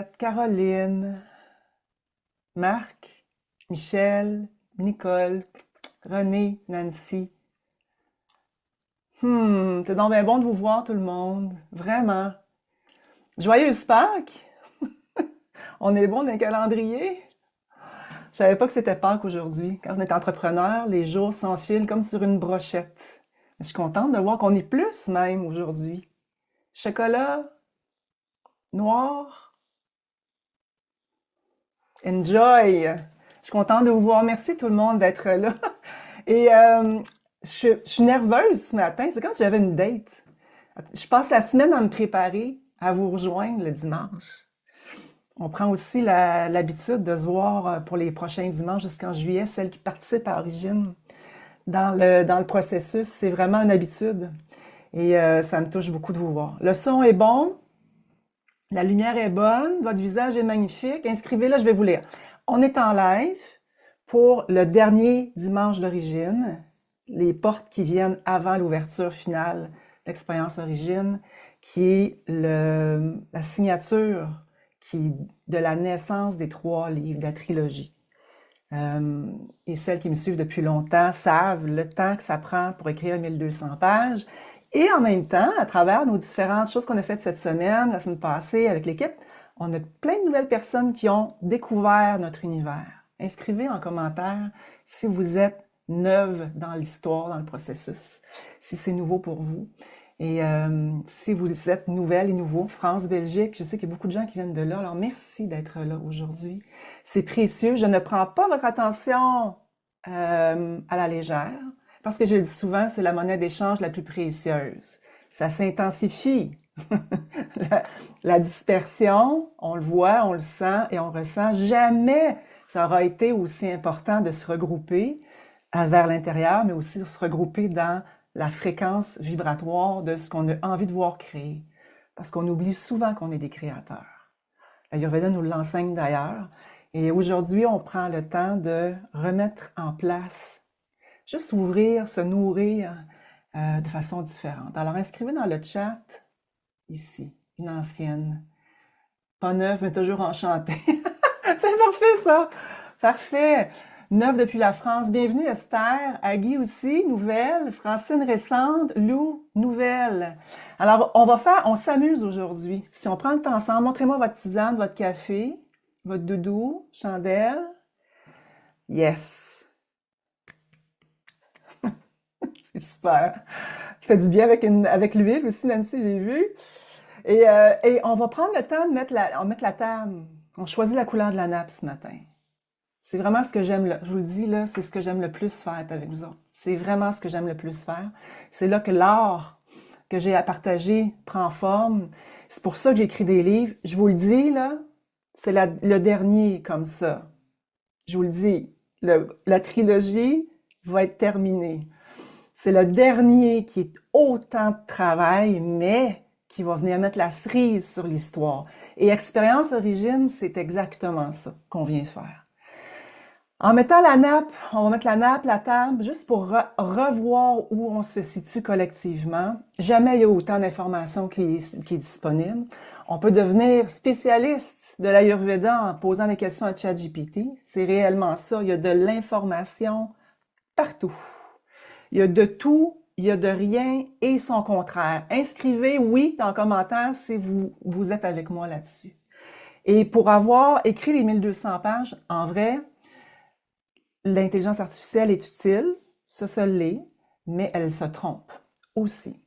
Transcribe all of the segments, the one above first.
Elisabeth, Caroline, Marc, Michel, Nicole, René, Nancy. C'est donc bien bon de vous voir tout le monde. Vraiment. Joyeuse Pâques! On est bon d'un calendrier? Je savais pas que c'était Pâques aujourd'hui. Quand on est entrepreneur, les jours s'enfilent comme sur une brochette. Je suis contente de voir qu'on est plus même aujourd'hui. Chocolat, noir, enjoy! Je suis contente de vous voir. Merci tout le monde d'être là. Et je suis nerveuse ce matin. C'est comme si j'avais une date. Je passe la semaine à me préparer à vous rejoindre le dimanche. On prend aussi l'habitude de se voir pour les prochains dimanches jusqu'en juillet, celles qui participent à Origine dans le processus. C'est vraiment une habitude et ça me touche beaucoup de vous voir. Le son est bon, la lumière est bonne, votre visage est magnifique. Inscrivez-le, je vais vous lire. On est en live pour le dernier dimanche d'Origine, les portes qui viennent avant l'ouverture finale d'Expérience Origine, qui est la signature de la naissance des 3 livres de la trilogie. Et celles qui me suivent depuis longtemps savent le temps que ça prend pour écrire 1200 pages. Et en même temps, à travers nos différentes choses qu'on a faites cette semaine, la semaine passée avec l'équipe, on a plein de nouvelles personnes qui ont découvert notre univers. Inscrivez en commentaire si vous êtes neuve dans l'histoire, dans le processus, si c'est nouveau pour vous. Et si vous êtes nouvelle et nouveau, France, Belgique, je sais qu'il y a beaucoup de gens qui viennent de là, alors merci d'être là aujourd'hui. C'est précieux. Je ne prends pas votre attention à la légère, parce que je le dis souvent, c'est la monnaie d'échange la plus précieuse. Ça s'intensifie. La dispersion, on le voit, on le sent et on ressent. Jamais ça aura été aussi important de se regrouper vers l'intérieur, mais aussi de se regrouper dans la fréquence vibratoire de ce qu'on a envie de voir créer. Parce qu'on oublie souvent qu'on est des créateurs. L'Ayurveda nous l'enseigne d'ailleurs. Et aujourd'hui, on prend le temps de remettre en place, juste ouvrir, se nourrir de façon différente. Alors, inscrivez dans le chat, ici, une ancienne. Pas neuve, mais toujours enchantée. C'est parfait, ça! Parfait! Neuve depuis la France. Bienvenue, Esther. Agui aussi, nouvelle. Francine récente. Lou, nouvelle. Alors, on s'amuse aujourd'hui. Si on prend le temps ensemble, montrez-moi votre tisane, votre café, votre doudou, chandelle. Yes! C'est super. Ça fait du bien avec l'huile aussi, Nancy, j'ai vu. Et on va prendre le temps de mettre la table. On choisit la couleur de la nappe ce matin. C'est vraiment ce que j'aime, je vous le dis là, c'est ce que j'aime le plus faire avec vous autres. C'est vraiment ce que j'aime le plus faire. C'est là que l'art que j'ai à partager prend forme. C'est pour ça que j'écris des livres. Je vous le dis là, c'est le dernier comme ça. Je vous le dis, la trilogie va être terminée. C'est le dernier qui est autant de travail, mais qui va venir mettre la cerise sur l'histoire. Et Expérience Origine, c'est exactement ça qu'on vient faire. En mettant la nappe, on va mettre la nappe, la table, juste pour revoir où on se situe collectivement. Jamais il y a autant d'informations qui est disponible. On peut devenir spécialiste de l'Ayurveda en posant des questions à ChatGPT. C'est réellement ça. Il y a de l'information partout. Il y a de tout, il y a de rien et son contraire. Inscrivez oui dans le commentaire si vous êtes avec moi là-dessus. Et pour avoir écrit les 1200 pages, en vrai, l'intelligence artificielle est utile, ça l'est, mais elle se trompe aussi.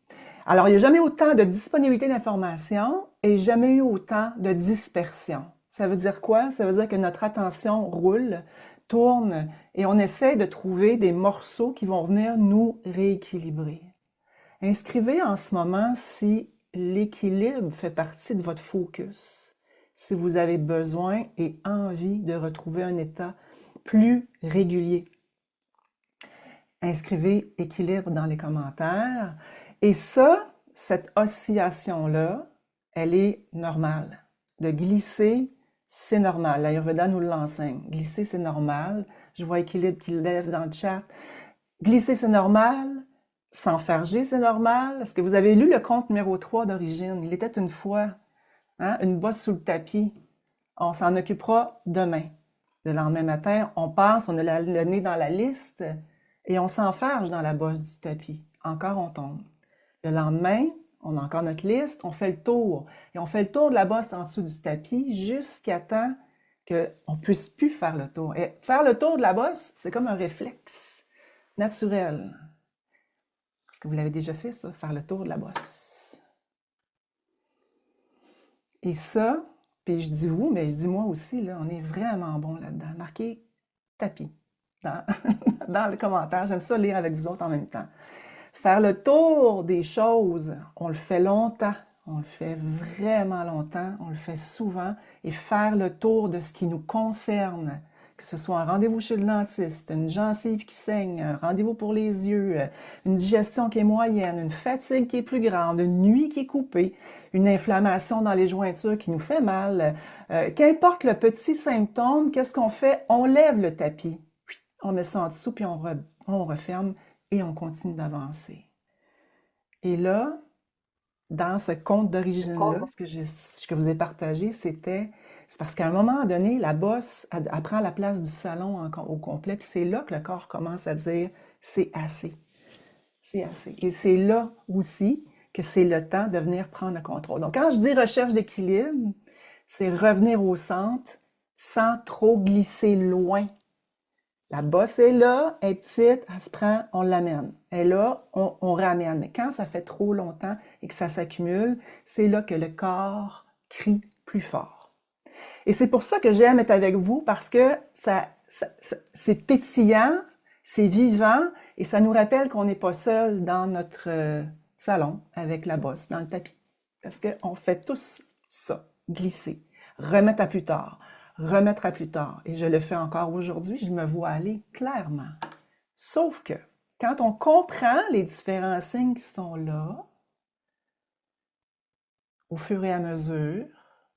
Alors, il n'y a jamais autant de disponibilité d'informations et jamais eu autant de dispersion. Ça veut dire quoi? Ça veut dire que notre attention roule, tourne et on essaie de trouver des morceaux qui vont venir nous rééquilibrer. Inscrivez en ce moment si l'équilibre fait partie de votre focus, si vous avez besoin et envie de retrouver un état plus régulier. Inscrivez équilibre dans les commentaires. Et ça, cette oscillation-là, elle est normale. De glisser, c'est normal. L'Ayurveda nous l'enseigne. Glisser, c'est normal. Je vois équilibre qui lève dans le chat. Glisser, c'est normal. S'enfarger, c'est normal. Est-ce que vous avez lu le conte numéro 3 d'Origine? Il était une fois, hein, une bosse sous le tapis. On s'en occupera demain. Le lendemain matin, on passe, on a le nez dans la liste et on s'enfarge dans la bosse du tapis. Encore on tombe. Le lendemain, on a encore notre liste, on fait le tour. Et on fait le tour de la bosse en dessous du tapis jusqu'à temps qu'on ne puisse plus faire le tour. Et faire le tour de la bosse, c'est comme un réflexe naturel. Est-ce que vous l'avez déjà fait, ça, faire le tour de la bosse? Et ça, puis je dis vous, mais je dis moi aussi, là, on est vraiment bon là-dedans. Marquez tapis dans, dans le commentaire. J'aime ça lire avec vous autres en même temps. Faire le tour des choses, on le fait longtemps, on le fait vraiment longtemps, on le fait souvent, et faire le tour de ce qui nous concerne, que ce soit un rendez-vous chez le dentiste, une gencive qui saigne, un rendez-vous pour les yeux, une digestion qui est moyenne, une fatigue qui est plus grande, une nuit qui est coupée, une inflammation dans les jointures qui nous fait mal, qu'importe le petit symptôme, qu'est-ce qu'on fait? On lève le tapis, on met ça en dessous, puis on referme, et on continue d'avancer. Et là, dans ce conte d'origine-là, ce que je vous ai partagé, c'est parce qu'à un moment donné, la bosse, elle prend la place du salon au complet, puis c'est là que le corps commence à dire, c'est assez, c'est assez. Et c'est là aussi que c'est le temps de venir prendre le contrôle. Donc, quand je dis recherche d'équilibre, c'est revenir au centre sans trop glisser loin. La bosse est là, elle est petite, elle se prend, on l'amène. Elle est là, on ramène. Mais quand ça fait trop longtemps et que ça s'accumule, c'est là que le corps crie plus fort. Et c'est pour ça que j'aime être avec vous, parce que c'est pétillant, c'est vivant, et ça nous rappelle qu'on n'est pas seul dans notre salon avec la bosse, dans le tapis. Parce qu'on fait tous ça, glisser, remettre à plus tard, remettre à plus tard. Et je le fais encore aujourd'hui, je me vois aller clairement. Sauf que, quand on comprend les différents signes qui sont là, au fur et à mesure,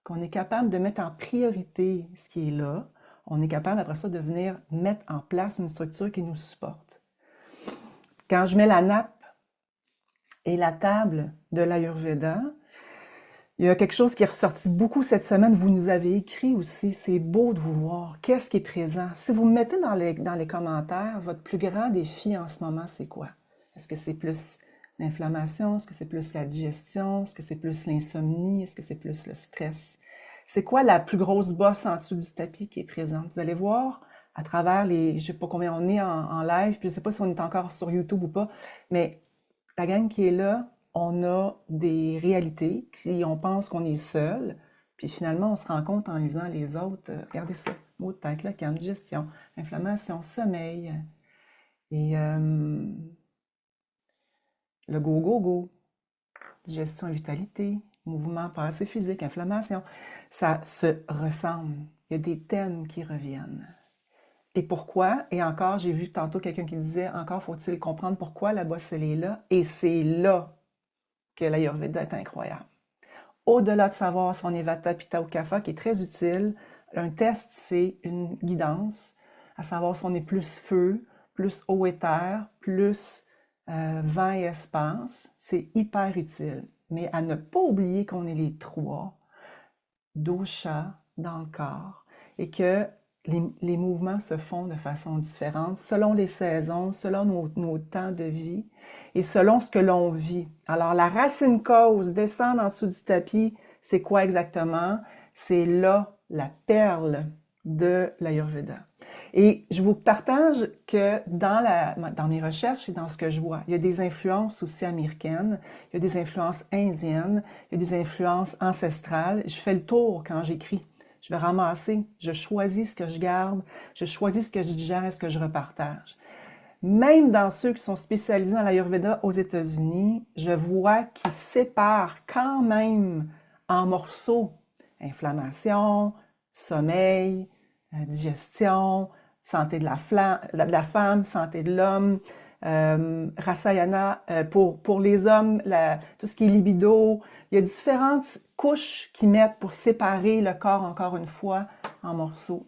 qu'on est capable de mettre en priorité ce qui est là, on est capable après ça de venir mettre en place une structure qui nous supporte. Quand je mets la nappe et la table de l'Ayurveda, il y a quelque chose qui est ressorti beaucoup cette semaine. Vous nous avez écrit aussi. C'est beau de vous voir. Qu'est-ce qui est présent? Si vous me mettez dans les commentaires, votre plus grand défi en ce moment, c'est quoi? Est-ce que c'est plus l'inflammation? Est-ce que c'est plus la digestion? Est-ce que c'est plus l'insomnie? Est-ce que c'est plus le stress? C'est quoi la plus grosse bosse en dessous du tapis qui est présente? Vous allez voir à travers je sais pas combien on est en live, puis je sais pas si on est encore sur YouTube ou pas, mais la gang qui est là, on a des réalités, qui on pense qu'on est seul, puis finalement on se rend compte en lisant les autres, regardez ça, maux de tête, là, digestion, inflammation, sommeil, et le go, digestion et vitalité, mouvement, pensée physique, inflammation, ça se ressemble. Il y a des thèmes qui reviennent. Et pourquoi? Et encore, j'ai vu tantôt quelqu'un qui disait, encore faut-il comprendre pourquoi la bosse, elle est là. Et c'est là que l'Ayurveda est incroyable. Au-delà de savoir si on est Vata, Pitta ou Kapha, qui est très utile, un test, c'est une guidance, à savoir si on est plus feu, plus eau et terre, plus vent et espace. C'est hyper utile. Mais à ne pas oublier qu'on est les trois doshas dans le corps et que les mouvements se font de façon différente selon les saisons, selon nos temps de vie et selon ce que l'on vit. Alors, la racine cause, descendre en dessous du tapis, c'est quoi exactement? C'est là la perle de l'Ayurveda. Et je vous partage que dans mes recherches et dans ce que je vois, il y a des influences aussi américaines, il y a des influences indiennes, il y a des influences ancestrales. Je fais le tour quand j'écris. Je vais ramasser, je choisis ce que je garde, je choisis ce que je digère et ce que je repartage. Même dans ceux qui sont spécialisés dans l'Ayurveda aux États-Unis, je vois qu'ils séparent quand même en morceaux inflammation, sommeil, digestion, santé de la femme, santé de l'homme, Rasayana pour les hommes, tout ce qui est libido. Il y a différentes couches qu'ils mettent pour séparer le corps, encore une fois, en morceaux.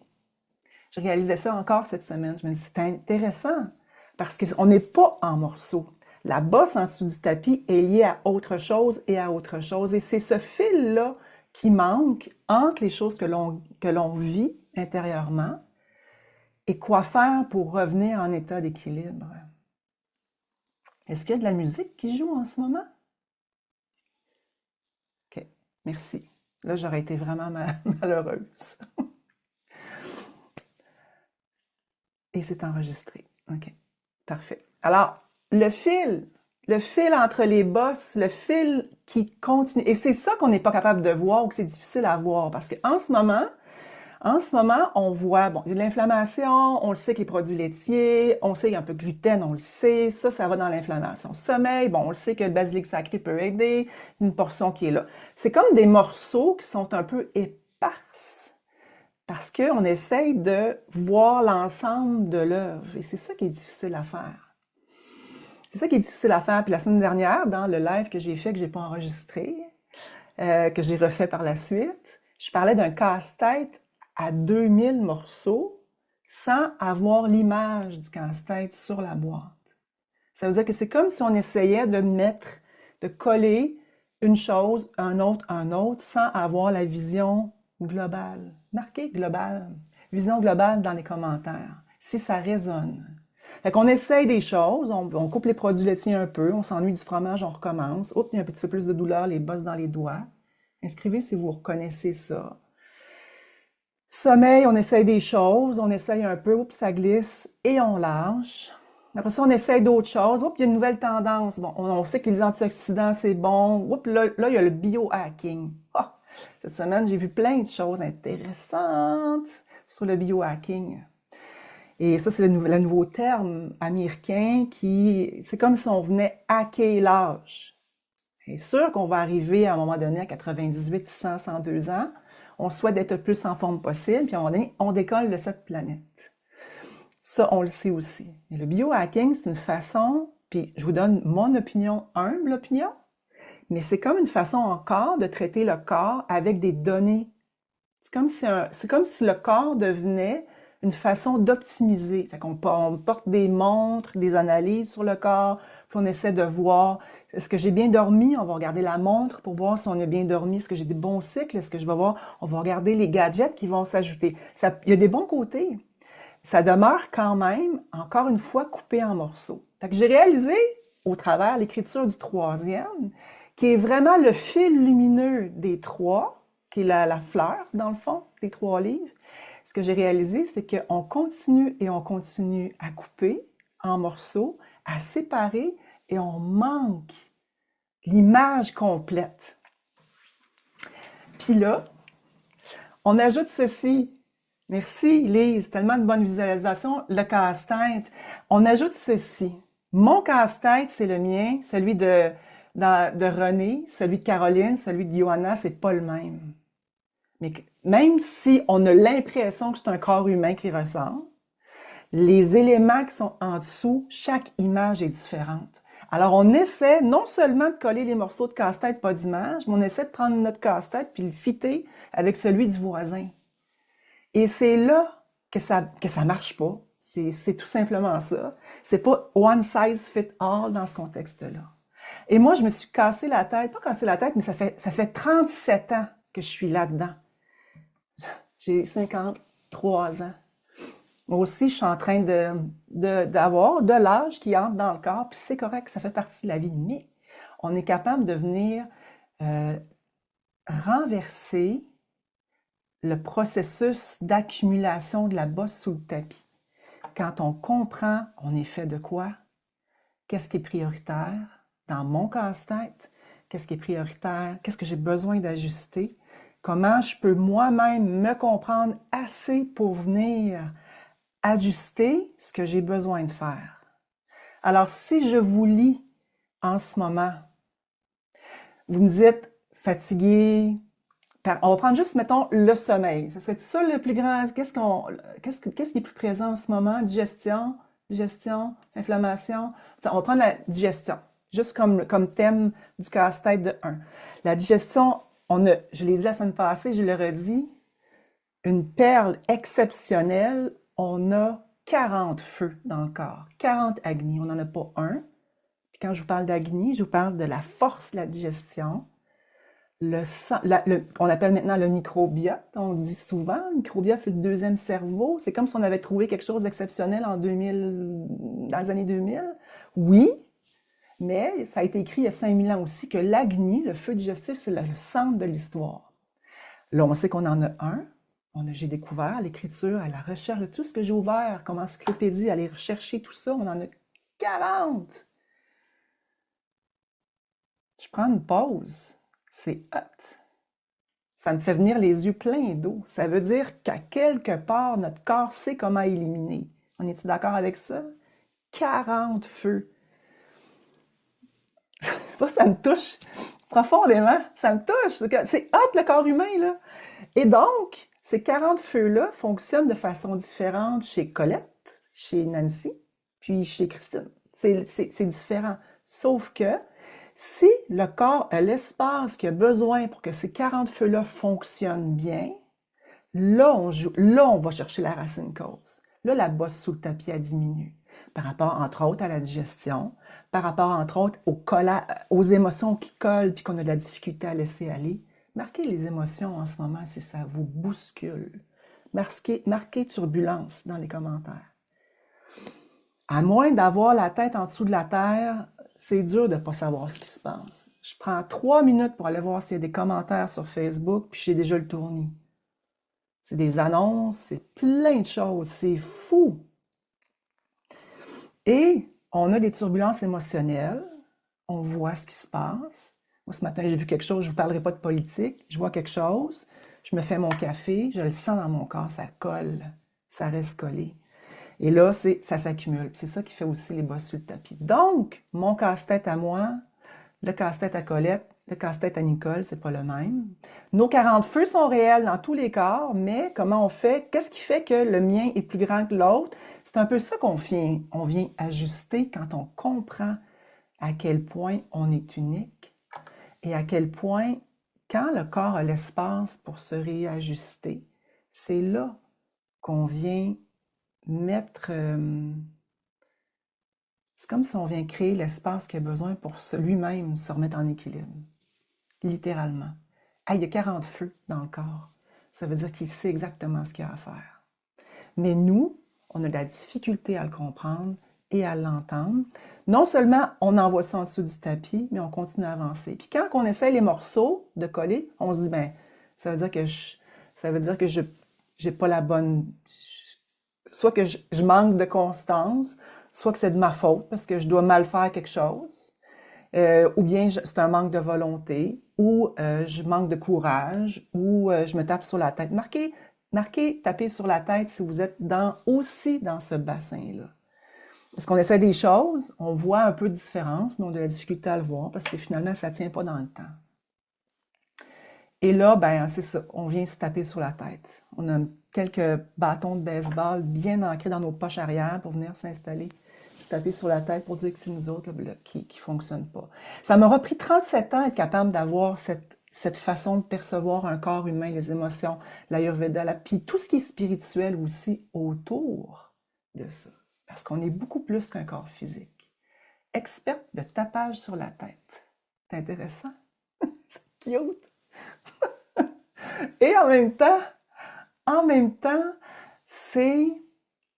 Je réalisais ça encore cette semaine. Je me dis, c'est intéressant parce qu'on n'est pas en morceaux. La bosse en dessous du tapis est liée à autre chose et à autre chose. Et c'est ce fil-là qui manque entre les choses que l'on vit intérieurement et quoi faire pour revenir en état d'équilibre. Est-ce qu'il y a de la musique qui joue en ce moment? OK, merci. Là, j'aurais été vraiment malheureuse. Et c'est enregistré. OK, parfait. Alors, le fil entre les bosses, le fil qui continue. Et c'est ça qu'on n'est pas capable de voir ou que c'est difficile à voir. Parce qu'en ce moment, on voit, bon, il y a de l'inflammation, on le sait que les produits laitiers, on sait qu'il y a un peu de gluten, on le sait, ça va dans l'inflammation. Sommeil, bon, on le sait que le basilic sacré peut aider, une portion qui est là. C'est comme des morceaux qui sont un peu éparses parce qu'on essaye de voir l'ensemble de l'œuvre et c'est ça qui est difficile à faire. C'est ça qui est difficile à faire. Puis la semaine dernière, dans le live que j'ai fait, que j'ai pas enregistré, que j'ai refait par la suite, je parlais d'un casse-tête à 2000 morceaux sans avoir l'image du casse-tête sur la boîte. Ça veut dire que c'est comme si on essayait de coller une chose, un autre, sans avoir la vision globale. Marquez globale. Vision globale dans les commentaires, si ça résonne. Fait qu'on essaye des choses, on coupe les produits laitiers un peu, on s'ennuie du fromage, on recommence. Oups, il y a un petit peu plus de douleur, les bosses dans les doigts. Inscrivez si vous reconnaissez ça. Sommeil, on essaye des choses, on essaye un peu, oups, ça glisse, et on lâche. Après ça, on essaye d'autres choses. Oups, il y a une nouvelle tendance. Bon, on sait que les antioxydants, c'est bon. Oups, là, il y a le biohacking. Ah, cette semaine, j'ai vu plein de choses intéressantes sur le biohacking. Et ça, c'est le nouveau terme américain qui, c'est comme si on venait hacker l'âge. C'est sûr qu'on va arriver à un moment donné à 98, 100, 102 ans. On souhaite d'être le plus en forme possible, puis à un moment donné, on décolle de cette planète. Ça, on le sait aussi. Et le biohacking, c'est une façon, puis je vous donne mon opinion, humble opinion, mais c'est comme une façon encore de traiter le corps avec des données. C'est comme si le corps devenait une façon d'optimiser. Fait qu'on porte des montres, des analyses sur le corps, puis on essaie de voir, est-ce que j'ai bien dormi? On va regarder la montre pour voir si on a bien dormi. Est-ce que j'ai des bons cycles? Est-ce que je vais voir? On va regarder les gadgets qui vont s'ajouter. Il y a des bons côtés. Ça demeure quand même, encore une fois, coupé en morceaux. Fait que j'ai réalisé, au travers l'écriture du troisième, qui est vraiment le fil lumineux des trois, qui est la fleur, dans le fond, des trois livres. Ce que j'ai réalisé, c'est qu'on continue et on continue à couper en morceaux, à séparer, et on manque l'image complète. Puis là, on ajoute ceci. Merci, Lise. Tellement de bonnes visualisations. Le casse-tête. On ajoute ceci. Mon casse-tête, c'est le mien. Celui de René, celui de Caroline, celui de Johanna, c'est pas le même. Mais même si on a l'impression que c'est un corps humain qui ressemble, les éléments qui sont en dessous, chaque image est différente. Alors, on essaie non seulement de coller les morceaux de casse-tête, pas d'image, mais on essaie de prendre notre casse-tête puis le fitter avec celui du voisin. Et c'est là que ça marche pas. C'est tout simplement ça. C'est pas one size fit all dans ce contexte-là. Et moi, je me suis cassé la tête, pas cassé la tête, mais ça fait 37 ans que je suis là-dedans. J'ai 53 ans. Moi aussi, je suis en train d'avoir de l'âge qui entre dans le corps, puis c'est correct, ça fait partie de la vie. Mais on est capable de venir renverser le processus d'accumulation de la bosse sous le tapis. Quand on comprend, on est fait de quoi? Qu'est-ce qui est prioritaire dans mon casse-tête? Qu'est-ce qui est prioritaire? Qu'est-ce que j'ai besoin d'ajuster? Comment je peux moi-même me comprendre assez pour venir ajuster ce que j'ai besoin de faire? Alors, si je vous lis en ce moment, vous me dites fatigué, on va prendre juste, mettons, le sommeil. Ça serait ça le plus grand? Qu'est-ce qui est plus présent en ce moment? Digestion, inflammation. On va prendre la digestion, juste comme thème du casse-tête de 1. La digestion, je l'ai dit la semaine passée, je le redis, une perle exceptionnelle, on a 40 feux dans le corps, 40 agnis, on n'en a pas un. Puis quand je vous parle d'agni, je vous parle de la force de la digestion, Le sang, on appelle maintenant le microbiote, on dit souvent. Le microbiote, c'est le deuxième cerveau. C'est comme si on avait trouvé quelque chose d'exceptionnel en 2000, dans les années 2000. Oui, mais ça a été écrit il y a 5000 ans aussi que l'agni, le feu digestif, c'est le centre de l'histoire. Là, on sait qu'on en a un. J'ai découvert l'écriture, à la recherche de tout ce que j'ai ouvert comme encyclopédie, aller rechercher tout ça. On en a 40. Je prends une pause. C'est hot. Ça me fait venir les yeux pleins d'eau. Ça veut dire qu'à quelque part, notre corps sait comment éliminer. On est-tu d'accord avec ça? 40 feux. Ça me touche profondément. Ça me touche. C'est hot, le corps humain, là. Et donc, ces 40 feux-là fonctionnent de façon différente chez Colette, chez Nancy, puis chez Christine. C'est différent. Sauf que si le corps a l'espace qu'il a besoin pour que ces 40 feux-là fonctionnent bien, là, on va chercher la racine cause. Là, la bosse sous le tapis, elle diminue. Par rapport, entre autres, à la digestion, par rapport, entre autres, aux émotions qui collent puis qu'on a de la difficulté à laisser aller. Marquez les émotions en ce moment si ça vous bouscule. Marquez turbulence dans les commentaires. À moins d'avoir la tête en dessous de la terre, c'est dur de ne pas savoir ce qui se passe. Je prends 3 minutes pour aller voir s'il y a des commentaires sur Facebook, puis j'ai déjà le tournis. C'est des annonces, c'est plein de choses, c'est fou. Et on a des turbulences émotionnelles, on voit ce qui se passe. Moi, ce matin, j'ai vu quelque chose, je ne vous parlerai pas de politique, je vois quelque chose, je me fais mon café, je le sens dans mon corps, ça colle, ça reste collé. Et là, ça s'accumule. C'est ça qui fait aussi les bosses sur le tapis. Donc, mon casse-tête à moi, le casse-tête à Colette, le casse-tête à Nicole, c'est pas le même. Nos 40 feux sont réels dans tous les corps, mais comment on fait? Qu'est-ce qui fait que le mien est plus grand que l'autre? C'est un peu ça on vient ajuster quand on comprend à quel point on est unique et à quel point, quand le corps a l'espace pour se réajuster, c'est là qu'on vient mettre... c'est comme si on vient créer l'espace qu'il a besoin pour lui-même se remettre en équilibre. Littéralement. Ah, il y a 40 feux dans le corps. Ça veut dire qu'il sait exactement ce qu'il a à faire. Mais nous, on a de la difficulté à le comprendre et à l'entendre. Non seulement on envoie ça en dessous du tapis, mais on continue à avancer. Puis quand on essaie les morceaux de coller, on se dit, ben, ça veut dire que je j'ai pas la bonne... Soit que je manque de constance, soit que c'est de ma faute parce que je dois mal faire quelque chose, ou bien c'est un manque de volonté, ou je manque de courage, ou je me tape sur la tête. Marquez, tapez sur la tête si vous êtes aussi dans ce bassin-là. Parce qu'on essaie des choses, on voit un peu de différence, mais on a de la difficulté à le voir parce que finalement, ça ne tient pas dans le temps. Et là, ben, c'est ça, on vient se taper sur la tête. On a quelques bâtons de baseball bien ancrés dans nos poches arrière pour venir s'installer, se taper sur la tête pour dire que c'est nous autres là, qui ne fonctionnent pas. Ça m'aura pris 37 ans être capable d'avoir cette façon de percevoir un corps humain, les émotions, l'Ayurveda, puis tout ce qui est spirituel aussi autour de ça. Parce qu'on est beaucoup plus qu'un corps physique. Experte de tapage sur la tête. C'est intéressant. C'est cute. Et en même temps, c'est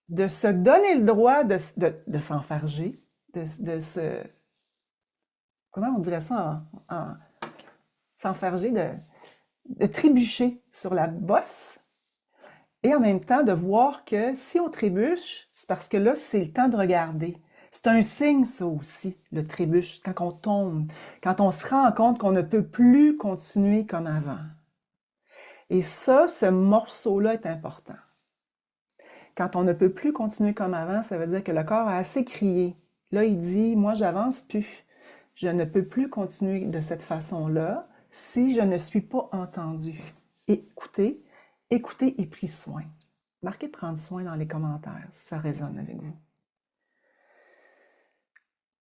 de se donner le droit de s'enfarger, de se... Comment on dirait ça s'enfarger, de trébucher sur la bosse, et en même temps de voir que si on trébuche, c'est parce que là, c'est le temps de regarder. C'est un signe, ça aussi, le trébuche, quand on tombe, quand on se rend compte qu'on ne peut plus continuer comme avant. Et ça, ce morceau-là est important. Quand on ne peut plus continuer comme avant, ça veut dire que le corps a assez crié. Là, il dit, moi, j'avance plus. Je ne peux plus continuer de cette façon-là si je ne suis pas entendu. Écoutez, écoutez et pris soin. Marquez prendre soin dans les commentaires si ça résonne avec vous.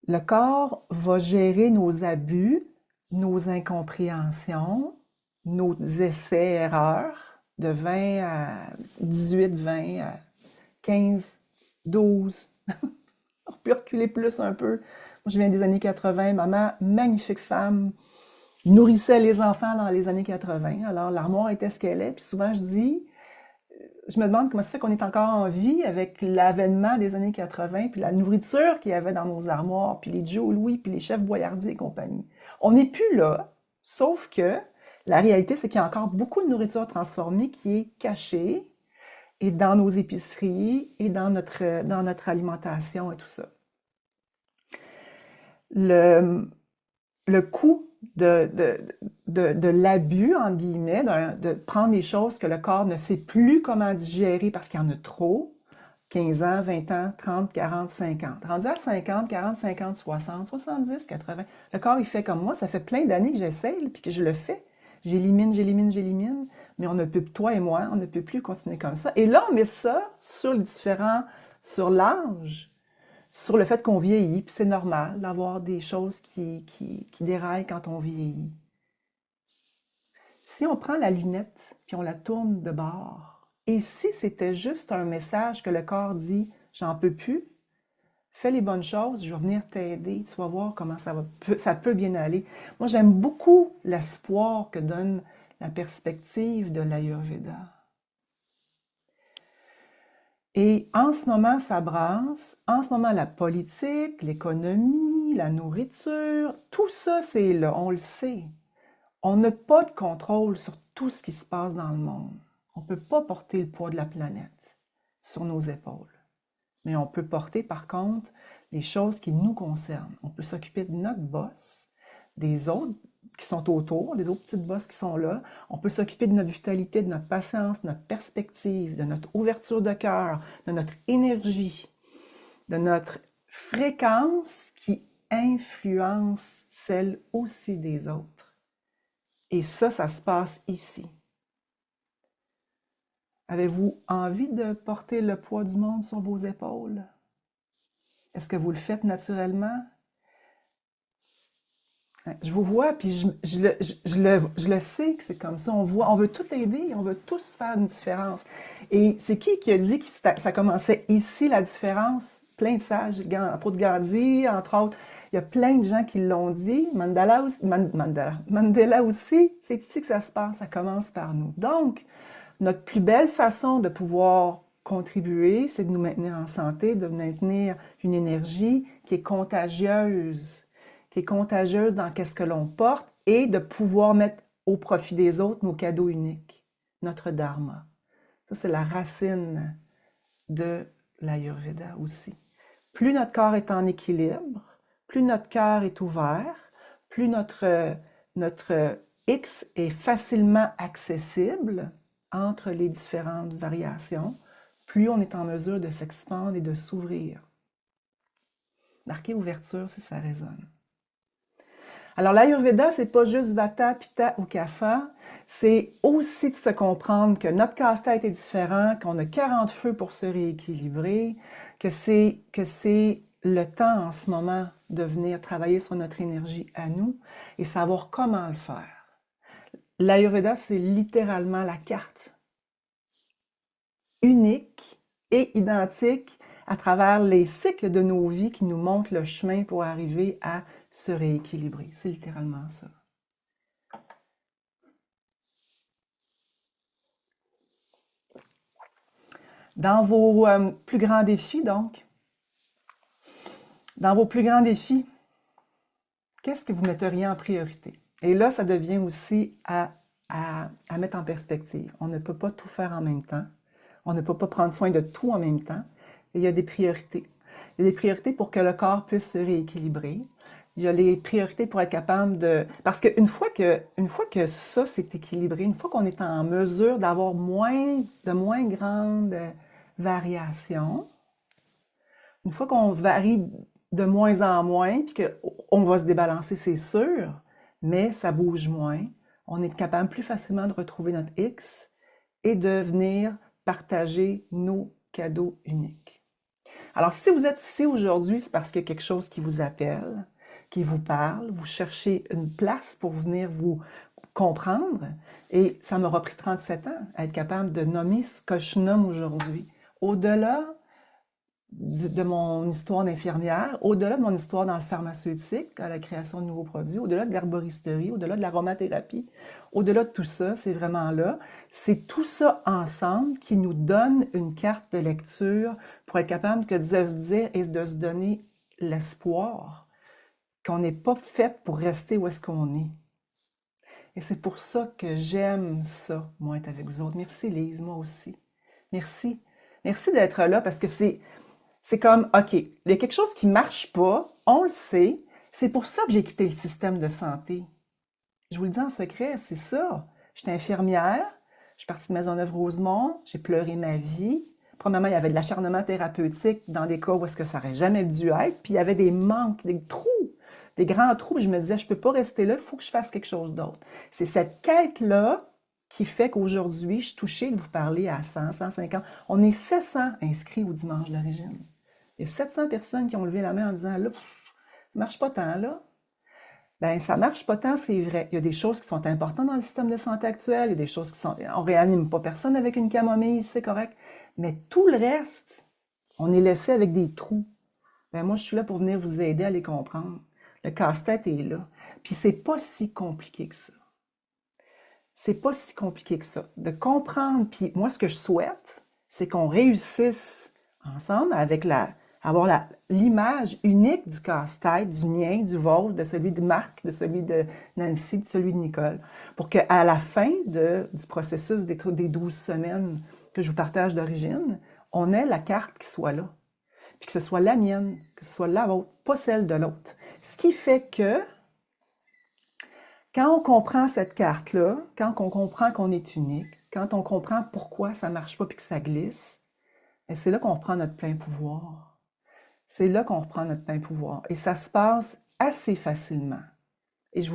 Le corps va gérer nos abus, nos incompréhensions, nos essais-erreurs de 20 à 18, 20 à 15, 12. On peut reculer plus un peu. Moi, je viens des années 80. Maman, magnifique femme, nourrissait les enfants dans les années 80. Alors, l'armoire était ce qu'elle est. Puis souvent, je me demande comment ça fait qu'on est encore en vie avec l'avènement des années 80, puis la nourriture qu'il y avait dans nos armoires, puis les Joe Louis, puis les chefs Boyardier et compagnie. On n'est plus là, sauf que la réalité, c'est qu'il y a encore beaucoup de nourriture transformée qui est cachée, et dans nos épiceries, et dans notre alimentation et tout ça. Le, le coût de l'abus, entre guillemets, de prendre des choses que le corps ne sait plus comment digérer parce qu'il y en a trop, 15 ans, 20 ans, 30, 40, 50. Rendu à 50, 40, 50, 60, 70, 80, le corps, il fait comme moi. Ça fait plein d'années que j'essaye, puis que je le fais. J'élimine, j'élimine, j'élimine, mais on ne peut, toi et moi, on ne peut plus continuer comme ça. Et là, on met ça sur l'âge, sur le fait qu'on vieillit, puis c'est normal d'avoir des choses qui déraillent quand on vieillit. Si on prend la lunette, puis on la tourne de bord, et si c'était juste un message que le corps dit « j'en peux plus », fais les bonnes choses, je vais venir t'aider, tu vas voir comment ça peut bien aller. Moi, j'aime beaucoup l'espoir que donne la perspective de l'Ayurveda. Et en ce moment, ça brasse. En ce moment, la politique, l'économie, la nourriture, tout ça, c'est là, on le sait. On n'a pas de contrôle sur tout ce qui se passe dans le monde. On ne peut pas porter le poids de la planète sur nos épaules. Mais on peut porter, par contre, les choses qui nous concernent. On peut s'occuper de notre boss, des autres qui sont autour, les autres petites bosses qui sont là. On peut s'occuper de notre vitalité, de notre patience, de notre perspective, de notre ouverture de cœur, de notre énergie, de notre fréquence qui influence celle aussi des autres. Et ça se passe ici. Avez-vous envie de porter le poids du monde sur vos épaules? Est-ce que vous le faites naturellement? Je vous vois, puis je le sais que c'est comme ça. On veut tout aider, on veut tous faire une différence. Et c'est qui a dit que ça commençait ici, la différence? Plein de sages, entre autres Gandhi, entre autres. Il y a plein de gens qui l'ont dit. Mandela aussi, c'est ici que ça se passe, ça commence par nous. Donc, notre plus belle façon de pouvoir contribuer, c'est de nous maintenir en santé, de maintenir une énergie qui est contagieuse dans qu'est-ce que l'on porte et de pouvoir mettre au profit des autres nos cadeaux uniques, notre dharma. Ça, c'est la racine de l'Ayurveda aussi. Plus notre corps est en équilibre, plus notre cœur est ouvert, plus notre X est facilement accessible entre les différentes variations, plus on est en mesure de s'expandre et de s'ouvrir. Marquez ouverture si ça résonne. Alors l'Ayurveda, c'est pas juste Vata, Pitta ou Kapha, c'est aussi de se comprendre que notre casse-tête est différent, qu'on a 40 feux pour se rééquilibrer, que c'est le temps en ce moment de venir travailler sur notre énergie à nous et savoir comment le faire. L'Ayurveda, c'est littéralement la carte unique et identique à travers les cycles de nos vies qui nous montrent le chemin pour arriver à se rééquilibrer. C'est littéralement ça. Dans vos plus grands défis, donc, dans vos plus grands défis, qu'est-ce que vous metteriez en priorité? Et là, ça devient aussi à mettre en perspective. On ne peut pas tout faire en même temps. On ne peut pas prendre soin de tout en même temps. Et il y a des priorités. Il y a des priorités pour que le corps puisse se rééquilibrer. Il y a les priorités pour être capable de... Parce qu'une fois que ça s'est équilibré, une fois qu'on est en mesure d'avoir de moins grandes variations, une fois qu'on varie de moins en moins, puis qu'on va se débalancer, c'est sûr, mais ça bouge moins, on est capable plus facilement de retrouver notre X et de venir partager nos cadeaux uniques. Alors, si vous êtes ici aujourd'hui, c'est parce qu'il y a quelque chose qui vous appelle, qui vous parle, vous cherchez une place pour venir vous comprendre, et ça m'aura pris 37 ans à être capable de nommer ce que je nomme aujourd'hui. Au-delà de mon histoire d'infirmière, au-delà de mon histoire dans le pharmaceutique, à la création de nouveaux produits, au-delà de l'herboristerie, au-delà de l'aromathérapie, au-delà de tout ça, c'est vraiment là. C'est tout ça ensemble qui nous donne une carte de lecture pour être capable de se dire et de se donner l'espoir qu'on n'est pas fait pour rester où est-ce qu'on est. Et c'est pour ça que j'aime ça, moi, être avec vous autres. Merci, Lise, moi aussi. Merci. Merci d'être là parce que c'est comme, OK, il y a quelque chose qui marche pas, on le sait. C'est pour ça que j'ai quitté le système de santé. Je vous le dis en secret, c'est ça. J'étais infirmière, je suis partie de Maisonneuve-Rosemont, j'ai pleuré ma vie. Premièrement, il y avait de l'acharnement thérapeutique dans des cas où est-ce que ça aurait jamais dû être, puis il y avait des manques, des trous, des grands trous. Je me disais, je peux pas rester là, il faut que je fasse quelque chose d'autre. C'est cette quête-là qui fait qu'aujourd'hui, je suis touchée de vous parler à 100, 150. On est 700 inscrits au dimanche d'origine. Il y a 700 personnes qui ont levé la main en disant, là, ça marche pas tant, là. Ben, ça marche pas tant, c'est vrai. Il y a des choses qui sont importantes dans le système de santé actuel, il y a des choses qui sont... On réanime pas personne avec une camomille, c'est correct. Mais tout le reste, on est laissé avec des trous. Ben, moi, je suis là pour venir vous aider à les comprendre. Le casse-tête est là. Puis c'est pas si compliqué que ça. C'est pas si compliqué que ça. De comprendre, puis moi, ce que je souhaite, c'est qu'on réussisse ensemble avec avoir l'image unique du casse-tête, du mien, du vôtre, de celui de Marc, de celui de Nancy, de celui de Nicole, pour qu'à la fin du processus des 12 semaines que je vous partage d'origine, on ait la carte qui soit là. Puis que ce soit la mienne, que ce soit la vôtre, pas celle de l'autre. Ce qui fait que quand on comprend cette carte-là, quand on comprend qu'on est unique, quand on comprend pourquoi ça marche pas puis que ça glisse, c'est là qu'on reprend notre plein pouvoir. C'est là qu'on reprend notre plein pouvoir. Et ça se passe assez facilement. Et le, je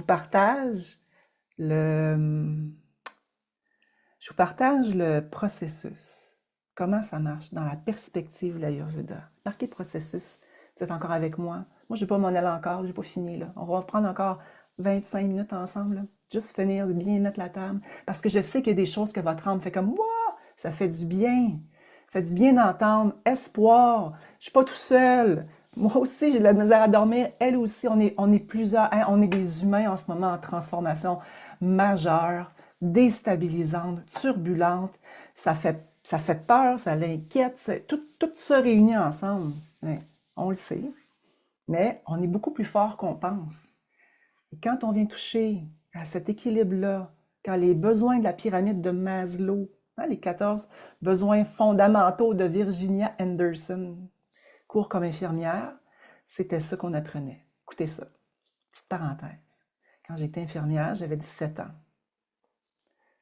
vous partage le processus. Comment ça marche dans la perspective de l'Ayurveda. Marquez processus. Vous êtes encore avec moi. Moi, je n'ai pas mon aile encore, je n'ai pas fini là. On va prendre encore 25 minutes ensemble, là. Juste finir de bien mettre la table. Parce que je sais qu'il y a des choses que votre âme fait comme Wouah! Ça fait du bien. Ça fait du bien d'entendre. Espoir. Je suis pas tout seul. Moi aussi, j'ai de la misère à dormir. Elle aussi, on est plusieurs. Hein, on est des humains en ce moment en transformation majeure, déstabilisante, turbulente. Ça fait peur, ça l'inquiète. Tout ça réuni ensemble. Ouais, on le sait. Mais on est beaucoup plus fort qu'on pense. Et quand on vient toucher à cet équilibre-là, quand les besoins de la pyramide de Maslow, hein, les 14 besoins fondamentaux de Virginia Anderson, cours comme infirmière, c'était ça qu'on apprenait. Écoutez ça, petite parenthèse. Quand j'étais infirmière, j'avais 17 ans.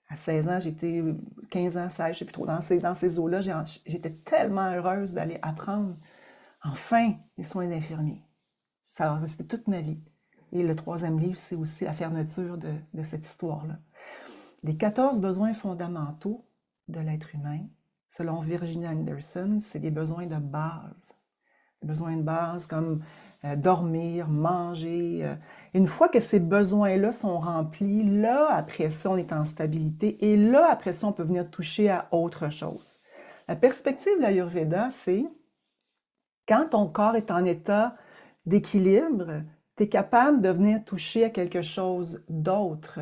À 16 ans, j'étais 15 ans, 16, je ne sais plus trop, dans ces eaux-là, j'étais tellement heureuse d'aller apprendre enfin les soins d'infirmier. Ça a resté toute ma vie. Et le troisième livre, c'est aussi la fermeture de cette histoire-là. Les 14 besoins fondamentaux de l'être humain, selon Virginia Anderson, c'est des besoins de base. Des besoins de base comme dormir, manger. Une fois que ces besoins-là sont remplis, là, après ça, on est en stabilité. Et là, après ça, on peut venir toucher à autre chose. La perspective de l'Ayurveda, c'est quand ton corps est en état d'équilibre, tu es capable de venir toucher à quelque chose d'autre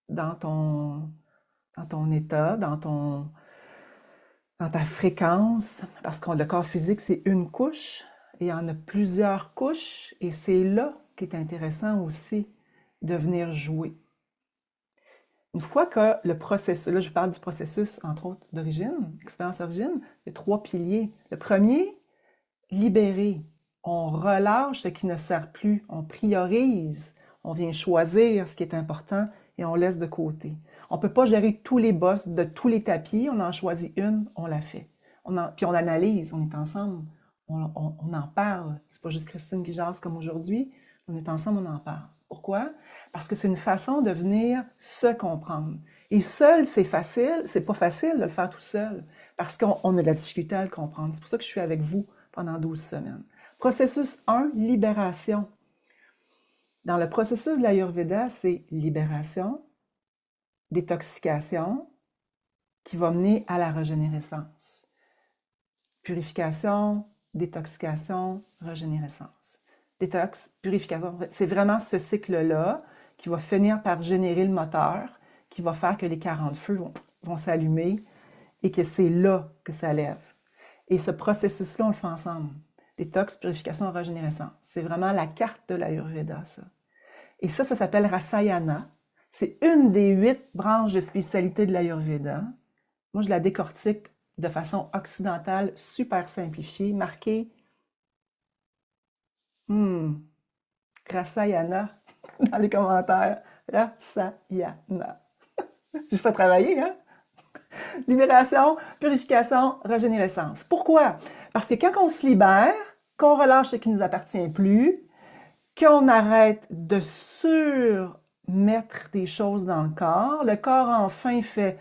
dans ton état, dans ta fréquence, parce que le corps physique, c'est une couche, et il y en a plusieurs couches, et c'est là qui est intéressant aussi de venir jouer. Une fois que le processus, là je parle du processus, entre autres, d'origine, expérience d'origine, il y a 3 piliers. Le premier, libérer. On relâche ce qui ne sert plus, on priorise, on vient choisir ce qui est important et on laisse de côté. On ne peut pas gérer tous les boss de tous les tapis, on en choisit une, on la fait. Puis on analyse, on est ensemble, on en parle. C'est pas juste Christine qui jase comme aujourd'hui, on est ensemble, on en parle. Pourquoi? Parce que c'est une façon de venir se comprendre. Et seul, c'est pas facile de le faire tout seul, parce qu'on a de la difficulté à le comprendre. C'est pour ça que je suis avec vous pendant 12 semaines. Processus 1, libération. Dans le processus de l'Ayurveda, c'est libération, détoxication, qui va mener à la régénérescence. Purification, détoxication, régénérescence. Détox, purification, c'est vraiment ce cycle-là qui va finir par générer le moteur, qui va faire que les 40 feux vont s'allumer et que c'est là que ça lève. Et ce processus-là, on le fait ensemble. Détox, purification, régénérescence. C'est vraiment la carte de l'Ayurveda, ça. Et ça s'appelle Rasayana. C'est une des 8 branches de spécialité de l'Ayurveda. Moi, je la décortique de façon occidentale, super simplifiée, marquée Rasayana dans les commentaires. Rasayana. Je fais travailler, hein? Libération, purification, régénérescence. Pourquoi? Parce que quand on se libère, qu'on relâche ce qui ne nous appartient plus, qu'on arrête de surmettre des choses dans le corps enfin fait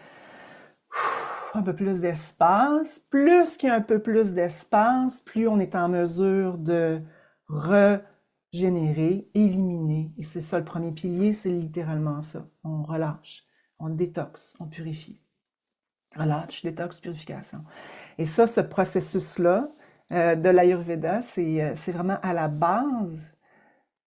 un peu plus d'espace. Plus qu'il y a un peu plus d'espace, plus on est en mesure de régénérer, éliminer. Et c'est ça le premier pilier, c'est littéralement ça. On relâche, on détoxe, on purifie. Relâche, détox, purification. Et ça, ce processus-là de l'Ayurveda, c'est vraiment à la base.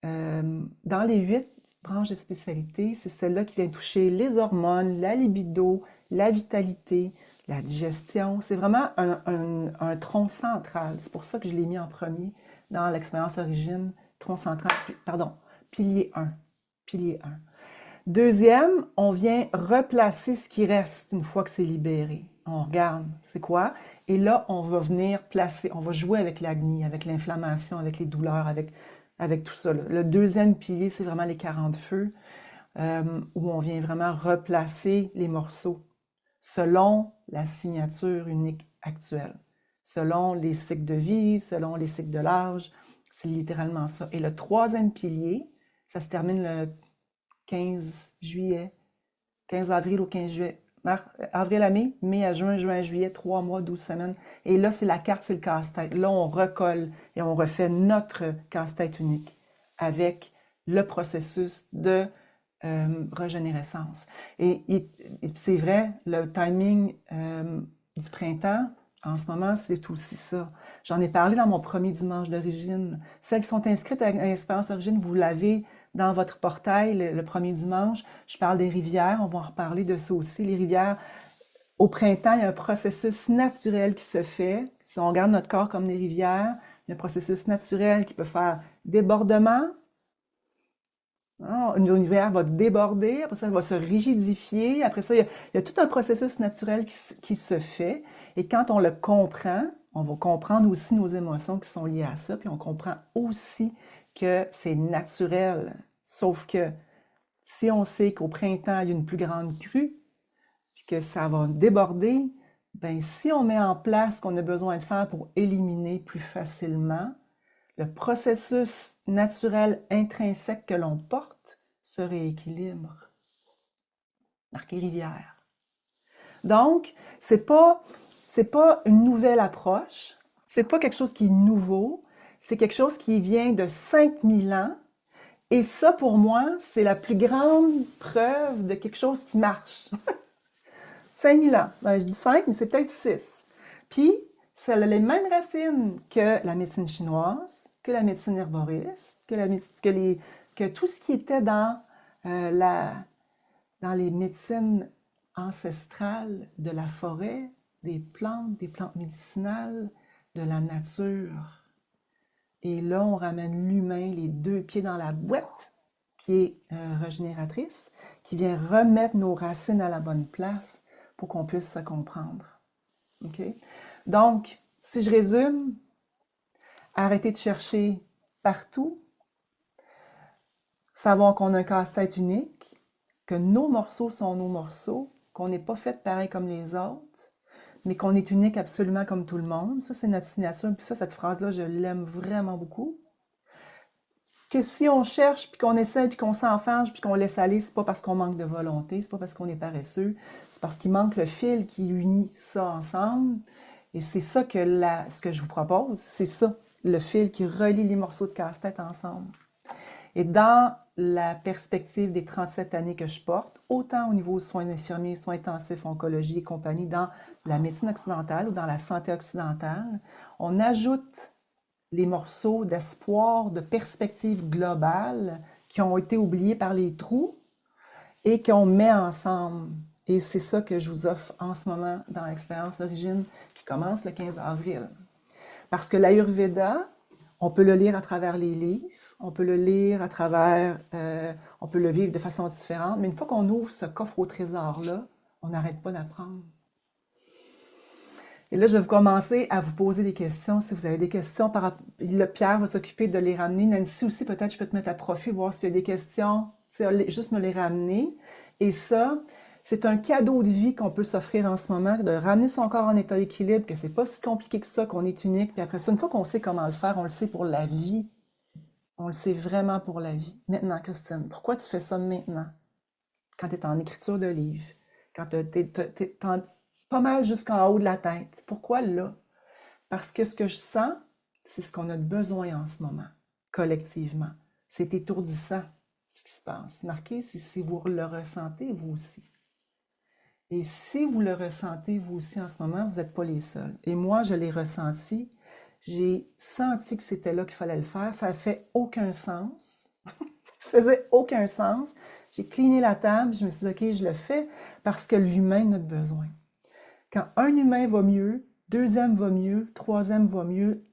Dans les 8 branches de spécialité, c'est celle-là qui vient toucher les hormones, la libido, la vitalité, la digestion. C'est vraiment un tronc central. C'est pour ça que je l'ai mis en premier dans l'expérience origine, tronc central, pardon, pilier 1. Pilier 1. Deuxième, on vient replacer ce qui reste une fois que c'est libéré. On regarde, c'est quoi? Et là, on va venir placer, on va jouer avec l'agni, avec l'inflammation, avec les douleurs, avec tout ça. Là. Le deuxième pilier, c'est vraiment les 40 feux, où on vient vraiment replacer les morceaux selon la signature unique actuelle, selon les cycles de vie, selon les cycles de l'âge. C'est littéralement ça. Et le troisième pilier, ça se termine le 15 juillet, 15 avril au 15 juillet. Avril à mai, mai à juin, juin à juillet, 3 mois, 12 semaines. Et là, c'est la carte, c'est le casse-tête. Là, on recolle et on refait notre casse-tête unique avec le processus de régénérescence. Et c'est vrai, le timing du printemps, en ce moment, c'est aussi ça. J'en ai parlé dans mon premier dimanche d'origine. Celles qui sont inscrites à l'expérience d'origine, vous l'avez dans votre portail le premier dimanche. Je parle des rivières, on va en reparler de ça aussi. Les rivières, au printemps, il y a un processus naturel qui se fait. Si on regarde notre corps comme des rivières, il y a un processus naturel qui peut faire débordement. Une rivière va déborder, après ça, elle va se rigidifier. Après ça, il y a tout un processus naturel qui se fait. Et quand on le comprend, on va comprendre aussi nos émotions qui sont liées à ça, puis on comprend aussi que c'est naturel. Sauf que si on sait qu'au printemps, il y a une plus grande crue, puis que ça va déborder, ben si on met en place ce qu'on a besoin de faire pour éliminer plus facilement, le processus naturel intrinsèque que l'on porte se rééquilibre. Marqué rivière. Donc, c'est pas une nouvelle approche, c'est pas quelque chose qui est nouveau, c'est quelque chose qui vient de 5000 ans. Et ça, pour moi, c'est la plus grande preuve de quelque chose qui marche. 5000 ans. Ben, je dis 5, mais c'est peut-être 6. Puis, ça a les mêmes racines que la médecine chinoise, que la médecine herboriste, que tout ce qui était dans les médecines ancestrales de la forêt, des plantes médicinales, de la nature. Et là, on ramène l'humain, les 2 pieds dans la boîte, qui est régénératrice, qui vient remettre nos racines à la bonne place pour qu'on puisse se comprendre. OK? Donc, si je résume, arrêtez de chercher partout, savoir qu'on a un casse-tête unique, que nos morceaux sont nos morceaux, qu'on n'est pas fait pareil comme les autres, mais qu'on est unique absolument comme tout le monde. Ça, c'est notre signature. Puis ça, cette phrase-là, je l'aime vraiment beaucoup. Que si on cherche, puis qu'on essaie, puis qu'on s'enfarge, puis qu'on laisse aller, c'est pas parce qu'on manque de volonté, c'est pas parce qu'on est paresseux, c'est parce qu'il manque le fil qui unit ça ensemble. Et c'est ça ce que je vous propose, c'est ça, le fil qui relie les morceaux de casse-tête ensemble. Et dans la perspective des 37 années que je porte, autant au niveau soins infirmiers, soins intensifs, oncologie et compagnie, dans la médecine occidentale ou dans la santé occidentale, on ajoute les morceaux d'espoir, de perspective globale qui ont été oubliés par les trous et qu'on met ensemble. Et c'est ça que je vous offre en ce moment dans l'expérience Origine qui commence le 15 avril. Parce que l'Ayurveda, on peut le lire à travers les livres, on peut le lire à travers, on peut le vivre de façon différente, mais une fois qu'on ouvre ce coffre au trésor-là, on n'arrête pas d'apprendre. Et là, je vais commencer à vous poser des questions. Si vous avez des questions, Pierre va s'occuper de les ramener. Nancy aussi, peut-être je peux te mettre à profit, voir s'il y a des questions, juste me les ramener. Et ça, c'est un cadeau de vie qu'on peut s'offrir en ce moment, de ramener son corps en état d'équilibre, que c'est pas si compliqué que ça, qu'on est unique. Puis après ça, une fois qu'on sait comment le faire, on le sait pour la vie. On le sait vraiment pour la vie. Maintenant, Christine, pourquoi tu fais ça maintenant? Quand tu es en écriture de livre, quand tu es pas mal jusqu'en haut de la tête. Pourquoi là? Parce que ce que je sens, c'est ce qu'on a besoin en ce moment, collectivement. C'est étourdissant, ce qui se passe. Marquez si vous le ressentez, vous aussi. Et si vous le ressentez, vous aussi, en ce moment, vous n'êtes pas les seuls. Et moi, je l'ai ressenti. J'ai senti que c'était là qu'il fallait le faire. Ça ne fait aucun sens. Ça faisait aucun sens. J'ai cleané la table, je me suis dit, OK, je le fais parce que l'humain en a besoin. Quand un humain va mieux, deuxième va mieux, troisième va mieux,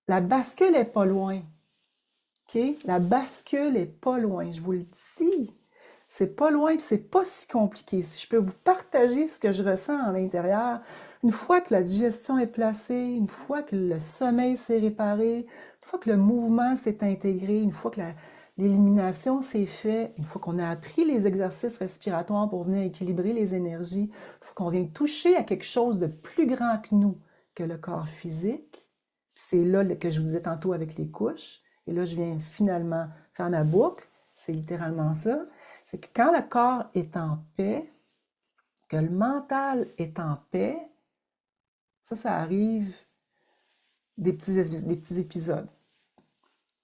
la bascule est pas loin. OK? La bascule est pas loin, je vous le dis. C'est pas loin, c'est pas si compliqué. Si je peux vous partager ce que je ressens en intérieur, une fois que la digestion est placée, une fois que le sommeil s'est réparé, une fois que le mouvement s'est intégré, une fois que l'élimination s'est faite, une fois qu'on a appris les exercices respiratoires pour venir équilibrer les énergies, une fois qu'on vient toucher à quelque chose de plus grand que nous, que le corps physique, c'est là que je vous disais tantôt avec les couches, et là je viens finalement faire ma boucle, c'est littéralement ça. C'est que quand le corps est en paix, que le mental est en paix, ça arrive des petits épisodes.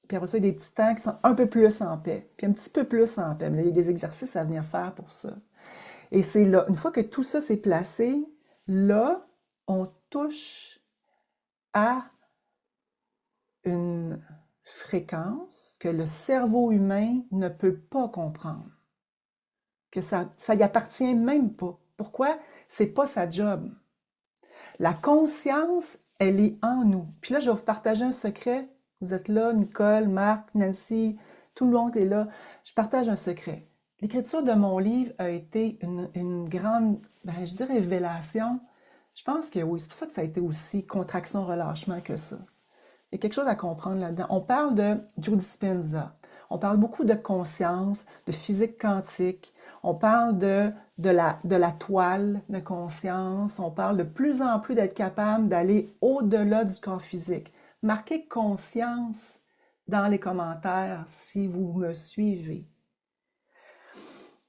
Puis après ça, il y a des petits temps qui sont un peu plus en paix, puis un petit peu plus en paix. Mais là, il y a des exercices à venir faire pour ça. Et c'est là, une fois que tout ça s'est placé, là, on touche à une fréquence que le cerveau humain ne peut pas comprendre. Que ça y appartient même pas. Pourquoi? C'est pas sa job. La conscience, elle est en nous. Puis là, je vais vous partager un secret. Vous êtes là, Nicole, Marc, Nancy, tout le monde est là. Je partage un secret. L'écriture de mon livre a été une grande, je dirais, révélation. Je pense que oui, c'est pour ça que ça a été aussi contraction-relâchement que ça. Il y a quelque chose à comprendre là-dedans. On parle de Joe Dispenza. On parle beaucoup de conscience, de physique quantique. On parle de la toile de conscience. On parle de plus en plus d'être capable d'aller au-delà du corps physique. Marquez conscience dans les commentaires si vous me suivez.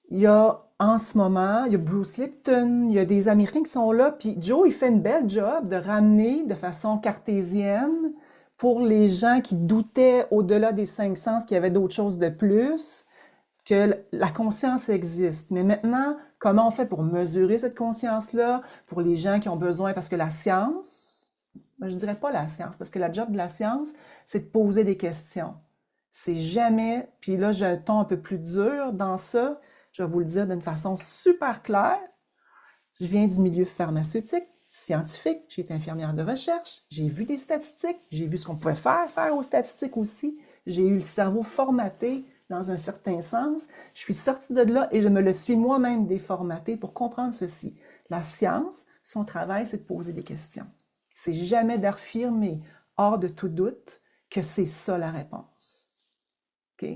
Il y a en ce moment, il y a Bruce Lipton, il y a des Américains qui sont là, puis Joe, il fait une belle job de ramener de façon cartésienne pour les gens qui doutaient au-delà des 5 sens qu'il y avait d'autres choses de plus, que la conscience existe. Mais maintenant, comment on fait pour mesurer cette conscience-là pour les gens qui ont besoin? Parce que la science, je ne dirais pas la science, parce que la job de la science, c'est de poser des questions. C'est jamais, puis là j'ai un ton un peu plus dur dans ça, je vais vous le dire d'une façon super claire. Je viens du milieu pharmaceutique, scientifique, j'ai été infirmière de recherche, j'ai vu des statistiques, j'ai vu ce qu'on pouvait faire aux statistiques aussi, j'ai eu le cerveau formaté dans un certain sens, je suis sortie de là et je me le suis moi-même déformaté pour comprendre ceci. La science, son travail, c'est de poser des questions. C'est jamais d'affirmer hors de tout doute que c'est ça la réponse. OK?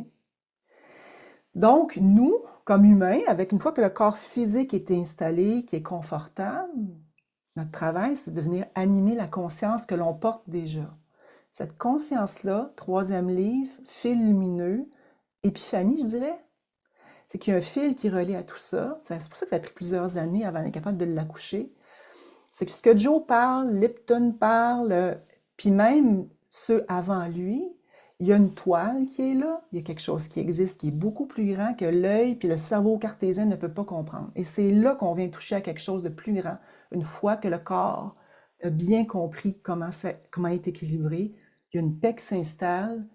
Donc, nous, comme humains, avec une fois que le corps physique est installé, qui est confortable, notre travail, c'est de venir animer la conscience que l'on porte déjà. Cette conscience-là, troisième livre, fil lumineux, épiphanie, je dirais, c'est qu'il y a un fil qui relie à tout ça. C'est pour ça que ça a pris plusieurs années avant d'être capable de l'accoucher. C'est que ce que Joe parle, Lipton parle, puis même ceux avant lui, il y a une toile qui est là, il y a quelque chose qui existe qui est beaucoup plus grand que l'œil puis le cerveau cartésien ne peut pas comprendre. Et c'est là qu'on vient toucher à quelque chose de plus grand, une fois que le corps a bien compris comment est équilibré, il y a une paix qui s'installe,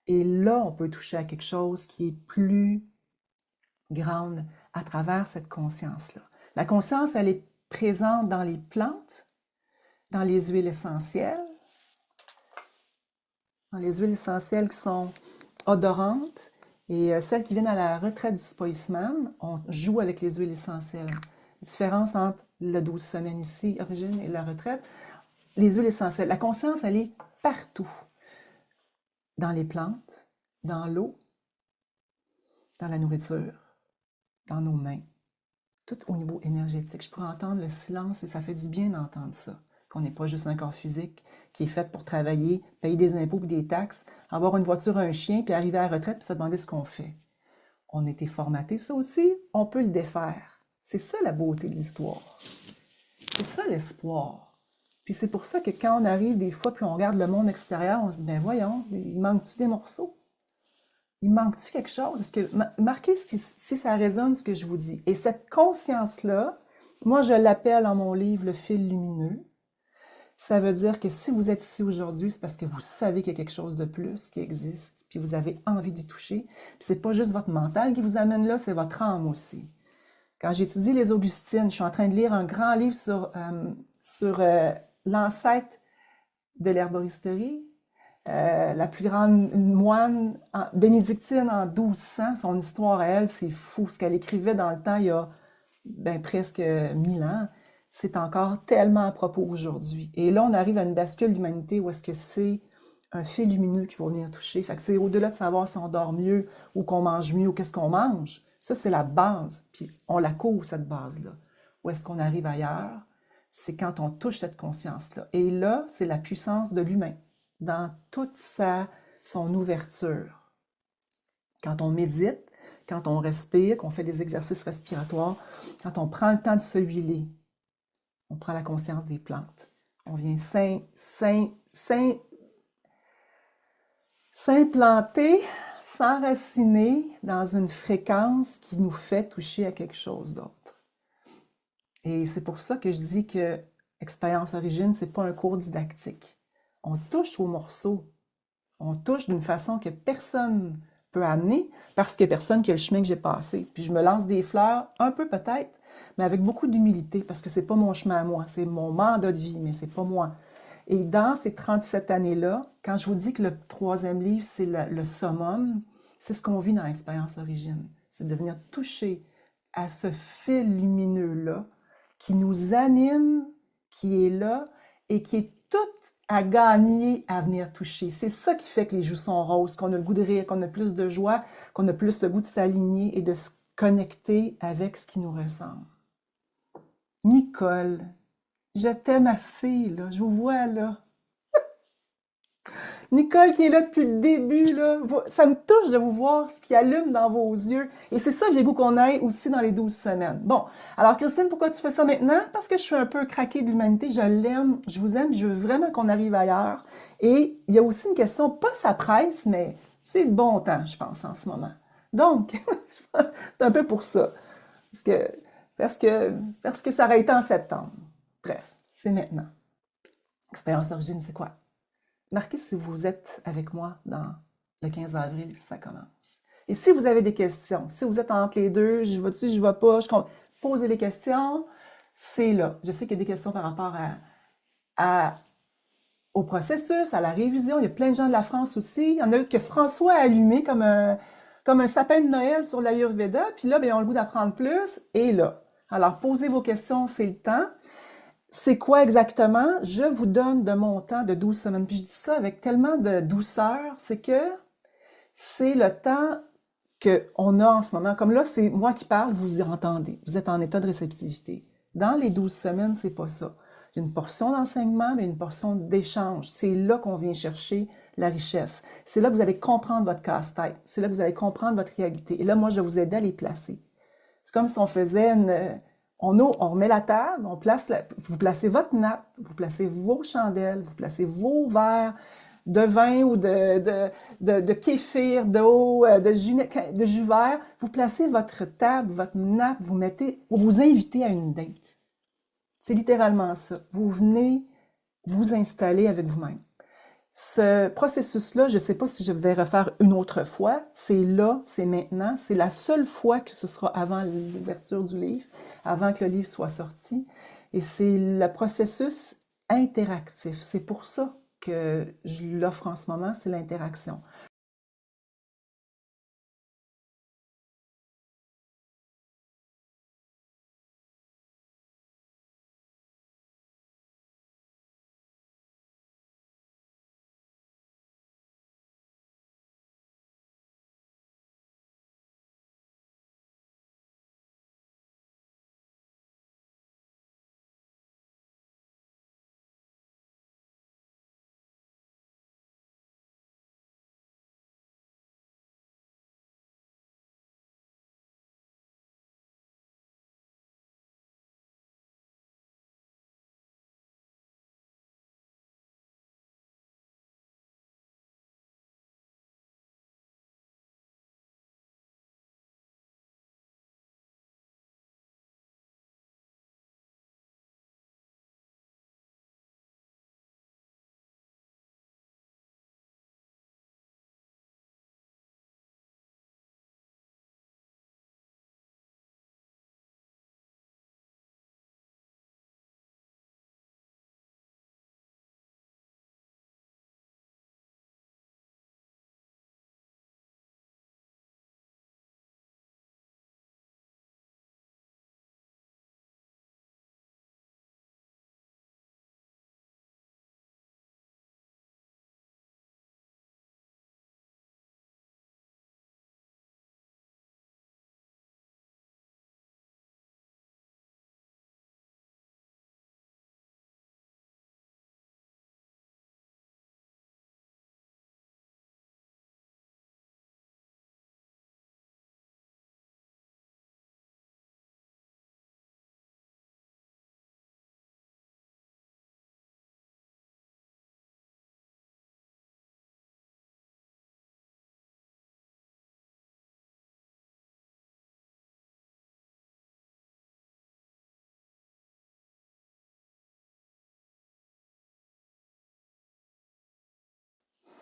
et là, on peut toucher à quelque chose qui est plus grande à travers cette conscience-là. La conscience, elle est présente dans les plantes, dans les huiles essentielles, qui sont odorantes, et celles qui viennent à la retraite du Spoisman, on joue avec les huiles essentielles. La différence entre la 12 semaines ici, origine, et la retraite, les huiles essentielles. La conscience, elle est partout. Dans les plantes, dans l'eau, dans la nourriture, dans nos mains, tout au niveau énergétique. Je pourrais entendre le silence et ça fait du bien d'entendre ça. Qu'on n'est pas juste un corps physique qui est fait pour travailler, payer des impôts et des taxes, avoir une voiture, un chien, puis arriver à la retraite puis se demander ce qu'on fait. On a été formaté, ça aussi, on peut le défaire. C'est ça la beauté de l'histoire. C'est ça l'espoir. Puis c'est pour ça que quand on arrive des fois, puis on regarde le monde extérieur, on se dit, ben voyons, il manque-tu des morceaux? Il manque-tu quelque chose? Est-ce que, marquez si ça résonne ce que je vous dis. Et cette conscience-là, moi je l'appelle dans mon livre le fil lumineux. Ça veut dire que si vous êtes ici aujourd'hui, c'est parce que vous savez qu'il y a quelque chose de plus qui existe, puis vous avez envie d'y toucher. Puis c'est pas juste votre mental qui vous amène là, c'est votre âme aussi. Quand j'étudie les Augustines, je suis en train de lire un grand livre sur l'ancêtre de l'herboristerie, la plus grande moine bénédictine en 1200. Son histoire à elle, c'est fou. Ce qu'elle écrivait dans le temps, il y a presque 1000 ans, c'est encore tellement à propos aujourd'hui. Et là, on arrive à une bascule d'humanité où est-ce que c'est un fil lumineux qui va venir toucher. Fait que c'est au-delà de savoir si on dort mieux ou qu'on mange mieux ou qu'est-ce qu'on mange. Ça, c'est la base. Puis on la couvre, cette base-là. Où est-ce qu'on arrive ailleurs? C'est quand on touche cette conscience-là. Et là, c'est la puissance de l'humain dans toute son ouverture. Quand on médite, quand on respire, qu'on fait des exercices respiratoires, quand on prend le temps de se huiler, on prend la conscience des plantes. On vient s'implanter, s'enraciner dans une fréquence qui nous fait toucher à quelque chose d'autre. Et c'est pour ça que je dis que Expérience Origine, c'est pas un cours didactique. On touche aux morceaux. On touche d'une façon que personne peut amener parce qu'il n'y a personne qui a le chemin que j'ai passé. Puis je me lance des fleurs, un peu peut-être, mais avec beaucoup d'humilité parce que c'est pas mon chemin à moi, c'est mon mandat de vie, mais c'est pas moi. Et dans ces 37 années-là, quand je vous dis que le troisième livre, c'est le summum, c'est ce qu'on vit dans l'expérience origine. C'est de venir toucher à ce fil lumineux-là qui nous anime, qui est là et qui est tout à gagner à venir toucher. C'est ça qui fait que les joues sont roses, qu'on a le goût de rire, qu'on a plus de joie, qu'on a plus le goût de s'aligner et de se connecter avec ce qui nous ressemble. Nicole, je t'aime assez, là. Je vous vois, là. Nicole qui est là depuis le début, là. Ça me touche de vous voir ce qui allume dans vos yeux. Et c'est ça que j'ai goût qu'on aille aussi dans les 12 semaines. Bon, alors Christine, pourquoi tu fais ça maintenant? Parce que je suis un peu craquée de l'humanité. Je l'aime, je vous aime, je veux vraiment qu'on arrive ailleurs. Et il y a aussi une question, pas ça presse, mais c'est le bon temps, je pense, en ce moment. Donc, c'est un peu pour ça. Parce que, parce que ça aurait été en septembre. Bref, c'est maintenant. Expérience Origine, c'est quoi? Marquez si vous êtes avec moi dans le 15 avril, ça commence. Et si vous avez des questions, si vous êtes entre les deux, je vais-tu, je vais pas, posez les questions, c'est là. Je sais qu'il y a des questions par rapport au processus, à la révision. Il y a plein de gens de la France aussi. Il y en a que François a allumé comme un sapin de Noël sur l'Ayurveda. Puis là, ben, ils ont le goût d'apprendre plus. Et là, alors posez vos questions, c'est le temps. C'est quoi exactement? Je vous donne de mon temps de 12 semaines. Puis je dis ça avec tellement de douceur, c'est que c'est le temps qu'on a en ce moment. Comme là, c'est moi qui parle, vous y entendez. Vous êtes en état de réceptivité. Dans les 12 semaines, c'est pas ça. Il y a une portion d'enseignement, mais une portion d'échange. C'est là qu'on vient chercher la richesse. C'est là que vous allez comprendre votre casse-tête. C'est là que vous allez comprendre votre réalité. Et là, moi, je vais vous aider à les placer. C'est comme si on faisait on remet la table, vous placez votre nappe, vous placez vos chandelles, vous placez vos verres de vin ou de kéfir, d'eau, de jus vert. Vous placez votre table, votre nappe, vous vous invitez à une date. C'est littéralement ça. Vous venez vous installer avec vous-même. Ce processus-là, je ne sais pas si je vais refaire une autre fois. C'est là, c'est maintenant. C'est la seule fois que ce sera avant l'ouverture du livre, avant que le livre soit sorti. Et c'est le processus interactif. C'est pour ça que je l'offre en ce moment, c'est l'interaction.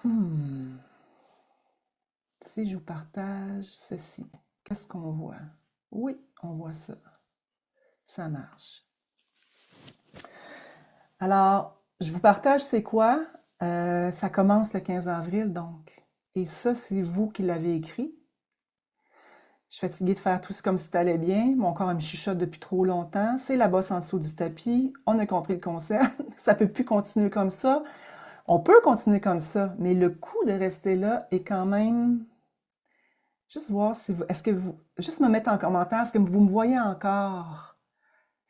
Hmm. Si je vous partage ceci, qu'est-ce qu'on voit? Oui, on voit ça. Ça marche. Alors, je vous partage c'est quoi? Ça commence le 15 avril, donc. Et ça, c'est vous qui l'avez écrit. Je suis fatiguée de faire tout comme si ça allait bien. Mon corps me chuchote depuis trop longtemps. C'est la bosse en dessous du tapis. On a compris le concept. Ça peut plus continuer comme ça. On peut continuer comme ça, mais le coût de rester là est quand même. Juste voir si vous. Est-ce que vous. Juste me mettre en commentaire, est-ce que vous me voyez encore?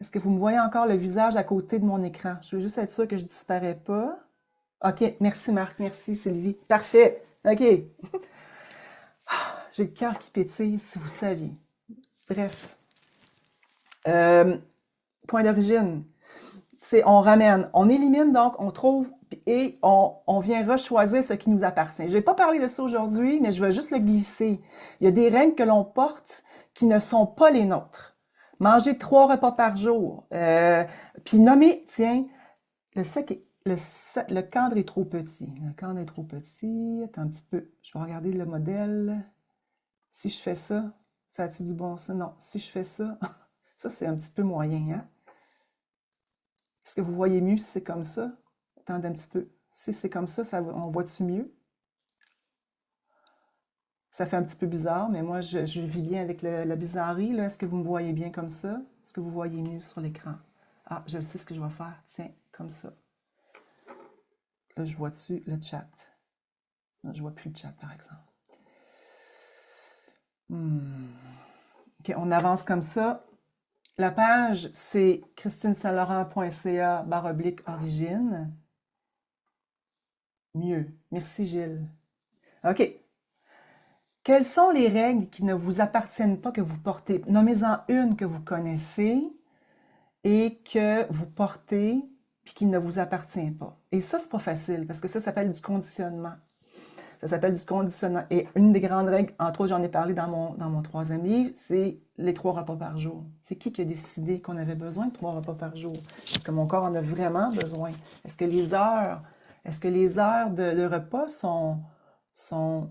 Est-ce que vous me voyez encore le visage à côté de mon écran? Je veux juste être sûre que je ne disparais pas. OK, merci Marc, merci Sylvie. Parfait. OK. J'ai le cœur qui pétille, si vous saviez. Bref. Euh, point d'origine. C'est on ramène, on élimine donc, on trouve et on vient rechoisir ce qui nous appartient. Je ne vais pas parler de ça aujourd'hui, mais je vais juste le glisser. Il y a des règles que l'on porte qui ne sont pas les nôtres. Manger 3 repas par jour. Puis nommer, tiens, le cadre est trop petit. Le cadre est trop petit. Attends un petit peu. Je vais regarder le modèle. Si je fais ça, ça a-tu du bon sens? Non. Si je fais ça, ça c'est un petit peu moyen, hein? Est-ce que vous voyez mieux si c'est comme ça? Attendez un petit peu. Si c'est comme ça, on voit-tu mieux? Ça fait un petit peu bizarre, mais moi, je vis bien avec la bizarrerie, là. Est-ce que vous me voyez bien comme ça? Est-ce que vous voyez mieux sur l'écran? Ah, je sais ce que je vais faire. Tiens, comme ça. Là, je vois-tu le chat? Non, je vois plus le chat, par exemple. Hmm. OK, on avance comme ça. La page, c'est christinesaint-laurent.ca/origine. Mieux. Merci, Gilles. OK. Quelles sont les règles qui ne vous appartiennent pas que vous portez? Nommez-en une que vous connaissez et que vous portez puis qui ne vous appartient pas. Et ça, c'est pas facile parce que ça s'appelle du conditionnement. Ça s'appelle du conditionnement. Et une des grandes règles, entre autres, j'en ai parlé dans mon troisième livre, c'est les 3 repas par jour. C'est qui a décidé qu'on avait besoin de 3 repas par jour? Est-ce que mon corps en a vraiment besoin? Est-ce que les heures Est-ce que les heures de repas sont sont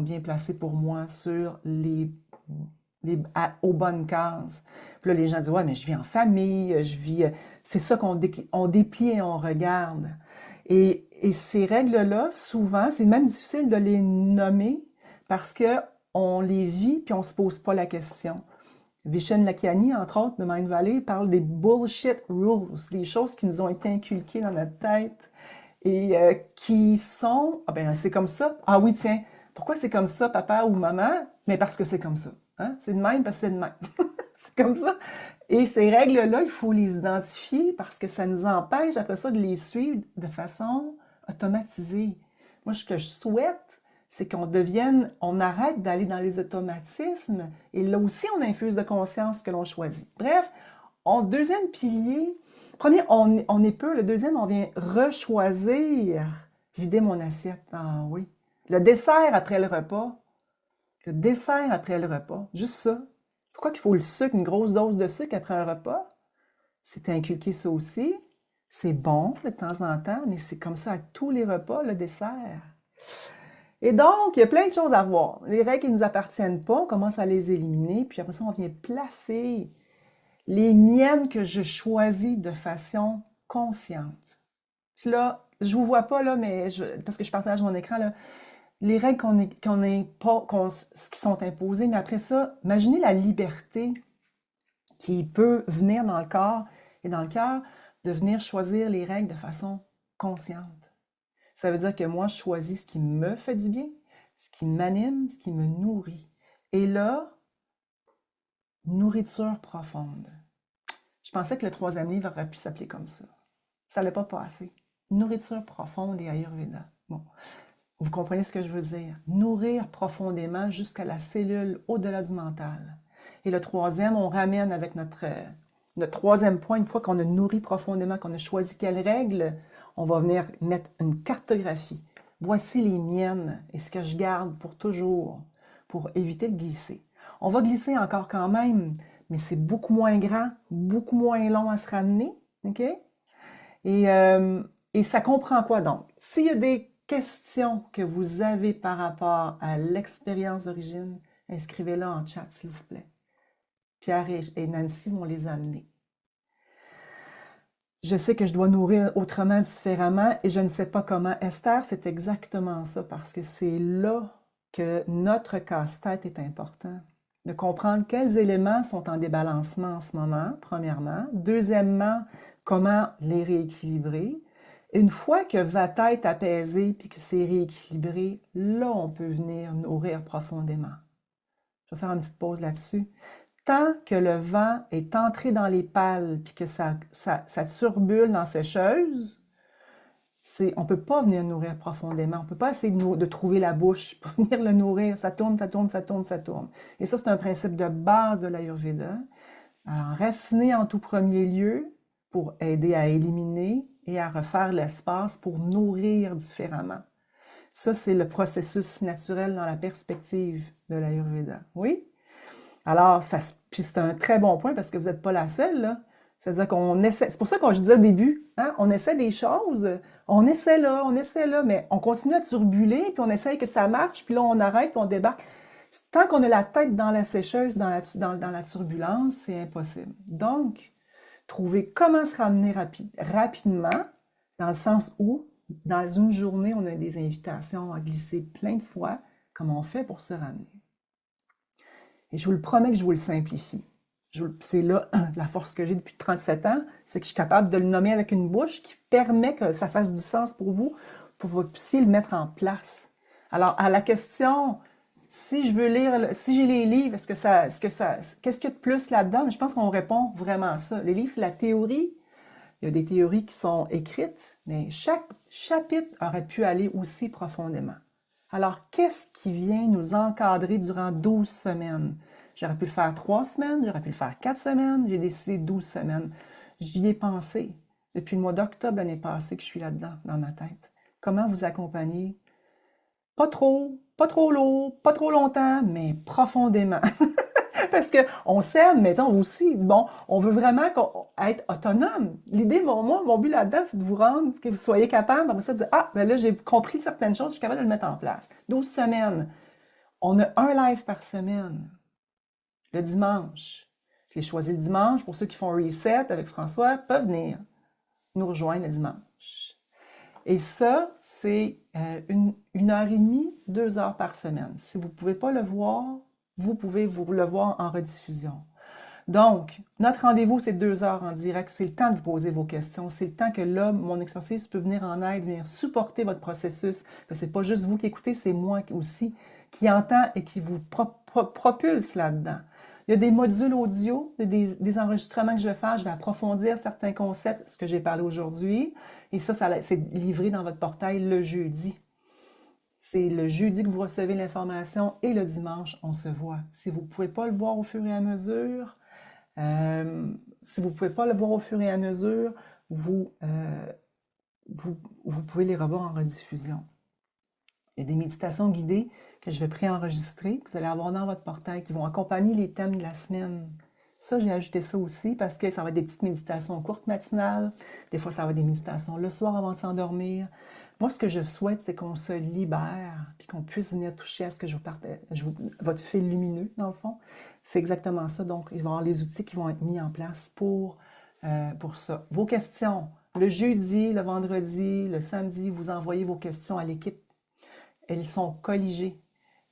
bien placées pour moi sur aux bonnes cases? Puis là, les gens disent, ouais, mais je vis en famille, je vis. C'est ça on déplie et on regarde. Et ces règles-là, souvent, c'est même difficile de les nommer parce que on les vit puis on se pose pas la question. Vishen Lakhiani, entre autres, de Mind Valley, parle des bullshit rules, des choses qui nous ont été inculquées dans notre tête et qui sont, ah ben c'est comme ça. Ah oui, tiens, pourquoi c'est comme ça, papa ou maman? Mais parce que c'est comme ça. Hein? C'est de même parce que c'est de même. C'est comme ça. Et ces règles-là, il faut les identifier parce que ça nous empêche après ça de les suivre de façon automatisée. Moi, ce que je souhaite, c'est on arrête d'aller dans les automatismes et là aussi, on infuse de conscience ce que l'on choisit. Bref, deuxième pilier, premier, on est peu, le deuxième, on vient rechoisir, vider mon assiette. Ah oui. Le dessert après le repas. Le dessert après le repas. Juste ça. Pourquoi qu'il faut le sucre, une grosse dose de sucre après un repas? C'est inculqué ça aussi. C'est bon de temps en temps, mais c'est comme ça à tous les repas, le dessert. Et donc, il y a plein de choses à voir. Les règles qui ne nous appartiennent pas, on commence à les éliminer, puis après ça, on vient placer les miennes que je choisis de façon consciente. Puis là, je vous vois pas là, mais parce que je partage mon écran là, les règles qui sont imposées, mais après ça, imaginez la liberté qui peut venir dans le corps et dans le cœur de venir choisir les règles de façon consciente. Ça veut dire que moi, je choisis ce qui me fait du bien, ce qui m'anime, ce qui me nourrit. Et là, nourriture profonde. Je pensais que le troisième livre aurait pu s'appeler comme ça. Ça n'allait pas passer. Nourriture profonde et Ayurveda. Bon, vous comprenez ce que je veux dire. Nourrir profondément jusqu'à la cellule au-delà du mental. Et le troisième, on ramène avec notre troisième point, une fois qu'on a nourri profondément, qu'on a choisi quelles règles, on va venir mettre une cartographie. Voici les miennes et ce que je garde pour toujours, pour éviter de glisser. On va glisser encore quand même, mais c'est beaucoup moins grand, beaucoup moins long à se ramener. OK? Et ça comprend quoi donc? S'il y a des questions que vous avez par rapport à l'expérience d'origine, inscrivez-la en chat, s'il vous plaît. Pierre et Nancy vont les amener. Je sais que je dois nourrir autrement, différemment, et je ne sais pas comment. Esther, c'est exactement ça, parce que c'est là que notre casse-tête est important. De comprendre quels éléments sont en débalancement en ce moment, premièrement. Deuxièmement, comment les rééquilibrer. Une fois que votre tête apaisée puis que c'est rééquilibré, là, on peut venir nourrir profondément. Je vais faire une petite pause là-dessus. Tant que le vent est entré dans les pales puis que ça turbule dans sécheuse, on ne peut pas venir nourrir profondément. On ne peut pas essayer de trouver la bouche pour venir le nourrir. Ça tourne, ça tourne, ça tourne, ça tourne. Et ça, c'est un principe de base de l'Ayurveda. Enraciner en tout premier lieu pour aider à éliminer et à refaire l'espace pour nourrir différemment. Ça, c'est le processus naturel dans la perspective de l'Ayurveda. Oui? Alors, puis c'est un très bon point parce que vous n'êtes pas la seule, là. C'est-à-dire qu'on essaie, c'est pour ça que je disais au début, hein, on essaie des choses, on essaie là, mais on continue à turbuler, puis on essaie que ça marche, puis là on arrête, puis on débarque. Tant qu'on a la tête dans la sécheuse, dans la turbulence, c'est impossible. Donc, trouver comment se ramener rapidement, dans le sens où, dans une journée, on a des invitations à glisser plein de fois, comment on fait pour se ramener. Et je vous le promets que je vous le simplifie. C'est là la force que j'ai depuis 37 ans, c'est que je suis capable de le nommer avec une bouche qui permet que ça fasse du sens pour vous que vous puissiez le mettre en place. Alors, à la question, si je veux lire, si j'ai les livres, qu'est-ce qu'il y a de plus là-dedans? Je pense qu'on répond vraiment à ça. Les livres, c'est la théorie. Il y a des théories qui sont écrites, mais chaque chapitre aurait pu aller aussi profondément. Alors, qu'est-ce qui vient nous encadrer durant 12 semaines? J'aurais pu le faire 3 semaines, j'aurais pu le faire 4 semaines, j'ai décidé 12 semaines. J'y ai pensé depuis le mois d'octobre l'année passée que je suis là-dedans, dans ma tête. Comment vous accompagner? Pas trop lourd, pas trop longtemps, mais profondément. Parce que on s'aime, mais on aussi, bon, on veut vraiment être autonome. L'idée, mon but là-dedans, c'est de vous rendre, que vous soyez capable, après ça, de dire, ah, ben là, j'ai compris certaines choses, je suis capable de le mettre en place. 12 semaines. On a un live par semaine, le dimanche. J'ai choisi le dimanche. Pour ceux qui font reset avec François, peuvent venir nous rejoindre le dimanche. Et ça, c'est une heure et demie, 2 heures par semaine. Si vous ne pouvez pas le voir, vous pouvez vous le voir en rediffusion. Donc, notre rendez-vous, c'est 2 heures en direct. C'est le temps de vous poser vos questions. C'est le temps que là, mon expertise peut venir en aide, venir supporter votre processus. Que c'est pas juste vous qui écoutez, c'est moi aussi qui entend et qui vous propulse là-dedans. Il y a des modules audio, des enregistrements que je vais faire. Je vais approfondir certains concepts, ce que j'ai parlé aujourd'hui. Et ça c'est livré dans votre portail le jeudi. C'est le jeudi que vous recevez l'information et le dimanche, on se voit. Si vous ne pouvez pas le voir au fur et à mesure, si vous ne pouvez pas le voir au fur et à mesure, vous, vous pouvez les revoir en rediffusion. Il y a des méditations guidées que je vais préenregistrer, que vous allez avoir dans votre portail, qui vont accompagner les thèmes de la semaine. Ça, j'ai ajouté ça aussi parce que ça va être des petites méditations courtes matinales. Des fois, ça va être des méditations le soir avant de s'endormir. Moi, ce que je souhaite, c'est qu'on se libère, puis qu'on puisse venir toucher à ce que je vous partage, votre fil lumineux, dans le fond. C'est exactement ça. Donc, il va y avoir les outils qui vont être mis en place pour ça. Vos questions, le jeudi, le vendredi, le samedi, vous envoyez vos questions à l'équipe. Elles sont colligées.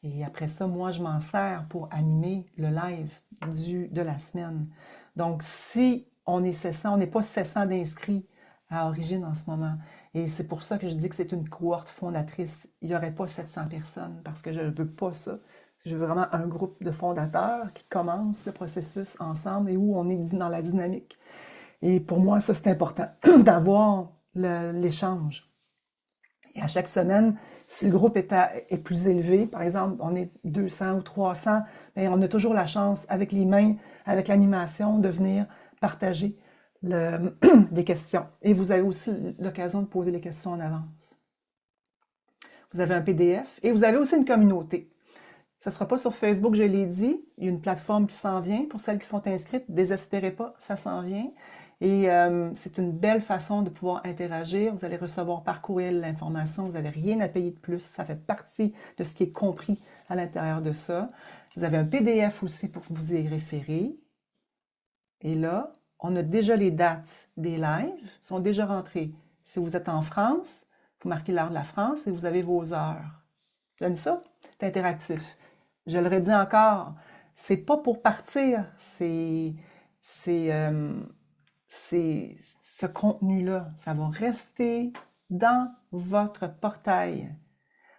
Et après ça, moi, je m'en sers pour animer le live de la semaine. Donc, si on est 700, on n'est pas 700 d'inscrits à Origine en ce moment. Et c'est pour ça que je dis que c'est une cohorte fondatrice. Il n'y aurait pas 700 personnes parce que je ne veux pas ça. Je veux vraiment un groupe de fondateurs qui commencent le processus ensemble et où on est dans la dynamique. Et pour moi, ça, c'est important d'avoir l'échange. Et à chaque semaine, si le groupe est plus élevé, par exemple, on est 200 ou 300, bien, on a toujours la chance, avec les mains, avec l'animation, de venir partager les questions. Et vous avez aussi l'occasion de poser les questions en avance. Vous avez un PDF et vous avez aussi une communauté. Ce ne sera pas sur Facebook, je l'ai dit. Il y a une plateforme qui s'en vient. Pour celles qui sont inscrites, désespérez pas, ça s'en vient. Et c'est une belle façon de pouvoir interagir. Vous allez recevoir par courriel l'information. Vous n'avez rien à payer de plus. Ça fait partie de ce qui est compris à l'intérieur de ça. Vous avez un PDF aussi pour vous y référer. Et là, on a déjà les dates des lives, sont déjà rentrées. Si vous êtes en France, vous marquez l'heure de la France et vous avez vos heures. J'aime ça, c'est interactif. Je le redis encore, c'est pas pour partir, ce contenu-là. Ça va rester dans votre portail.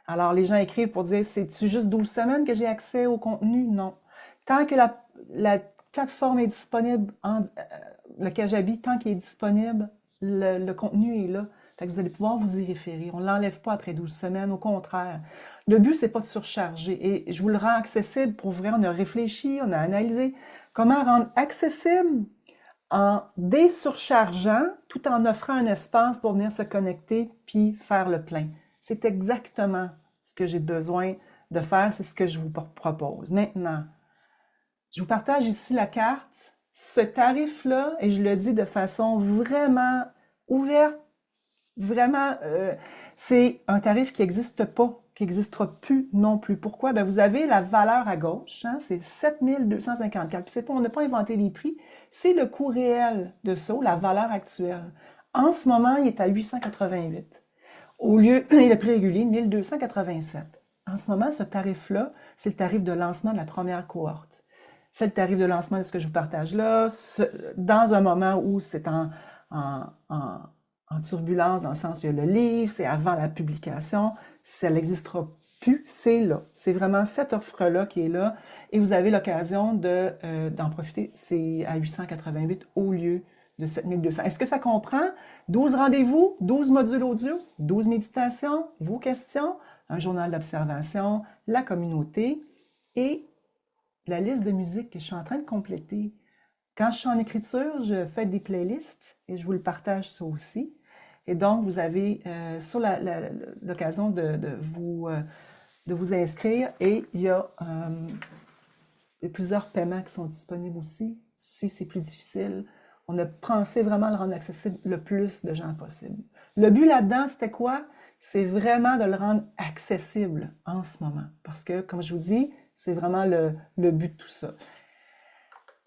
Alors, les gens écrivent pour dire, c'est-tu juste 12 semaines que j'ai accès au contenu? Non. Tant que la plateforme est disponible, le Kajabi, tant qu'il est disponible, le contenu est là. Fait que vous allez pouvoir vous y référer. On ne l'enlève pas après 12 semaines, au contraire. Le but, c'est pas de surcharger. Et je vous le rends accessible pour vrai. On a réfléchi, on a analysé comment rendre accessible en désurchargeant, tout en offrant un espace pour venir se connecter puis faire le plein. C'est exactement ce que j'ai besoin de faire, c'est ce que je vous propose. Maintenant, je vous partage ici la carte. Ce tarif-là, et je le dis de façon vraiment ouverte, vraiment, c'est un tarif qui n'existe pas, qui n'existera plus non plus. Pourquoi? Ben, vous avez la valeur à gauche, hein, c'est 7 254. Puis c'est pas, on n'a pas inventé les prix, c'est le coût réel de ça, la valeur actuelle. En ce moment, il est à 888. Au lieu, et le prix régulier, 1287. En ce moment, ce tarif-là, c'est le tarif de lancement de la première cohorte. C'est le tarif de lancement de ce que je vous partage là, dans un moment où c'est en turbulence, dans le sens où il y a le livre, c'est avant la publication, ça n'existera plus, c'est là. C'est vraiment cette offre-là qui est là, et vous avez l'occasion d'en profiter. C'est à 888 au lieu de 7200. Est-ce que ça comprend 12 rendez-vous, 12 modules audio, 12 méditations, vos questions, un journal d'observation, la communauté et la liste de musique que je suis en train de compléter. Quand je suis en écriture, je fais des playlists et je vous le partage ça aussi. Et donc, vous avez sur l'occasion de vous inscrire et il y a Il y a plusieurs paiements qui sont disponibles aussi, si c'est plus difficile. On a pensé vraiment à le rendre accessible le plus de gens possible. Le but là-dedans, c'était quoi? C'est vraiment de le rendre accessible en ce moment. Parce que, comme je vous dis, c'est vraiment le but de tout ça.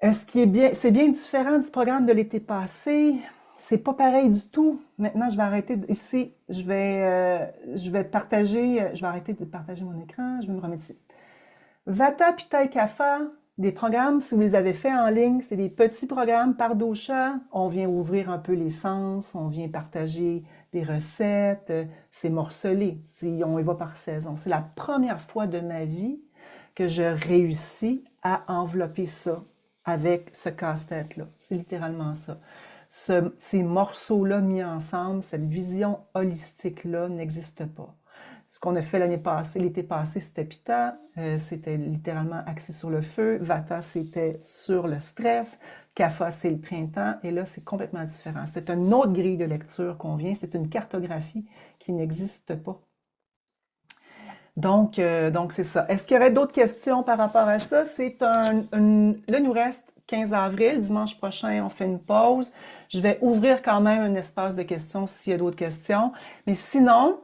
Ce qui est bien, c'est bien différent du programme de l'été passé. C'est pas pareil du tout. Maintenant, je vais arrêter ici. Je vais partager. Je vais arrêter de partager mon écran. Je vais me remettre ici. Vata Pitta et Kapha, des programmes, si vous les avez faits en ligne, c'est des petits programmes par dosha. On vient ouvrir un peu les sens, on vient partager des recettes. C'est morcelé. On y va par saison. C'est la première fois de ma vie que je réussis à envelopper ça avec ce casse-tête-là. C'est littéralement ça. Ces morceaux-là mis ensemble, cette vision holistique-là n'existe pas. Ce qu'on a fait l'année passée, l'été passé, c'était Pitta, c'était littéralement axé sur le feu. Vata, c'était sur le stress. Kapha, c'est le printemps. Et là, c'est complètement différent. C'est une autre grille de lecture qu'on vient. C'est une cartographie qui n'existe pas. Donc c'est ça. Est-ce qu'il y aurait d'autres questions par rapport à ça? Là, il nous reste 15 avril, dimanche prochain, on fait une pause. Je vais ouvrir quand même un espace de questions s'il y a d'autres questions. Mais sinon,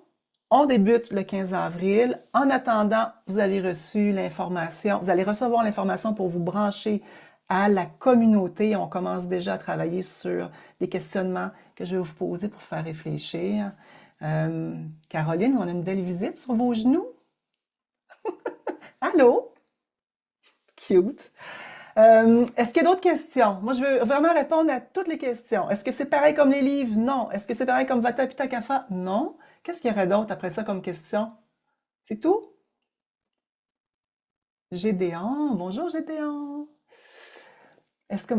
on débute le 15 avril. En attendant, vous avez reçu l'information, vous allez recevoir l'information pour vous brancher à la communauté. On commence déjà à travailler sur des questionnements que je vais vous poser pour faire réfléchir. Caroline, on a une belle visite sur vos genoux. Allô? Cute. Est-ce qu'il y a d'autres questions? Moi, je veux vraiment répondre à toutes les questions. Est-ce que c'est pareil comme les livres? Non. Est-ce que c'est pareil comme Vata Pitta Kapha? Non. Qu'est-ce qu'il y aurait d'autre après ça comme question? C'est tout? Gédéon. Bonjour, Gédéon. Est-ce que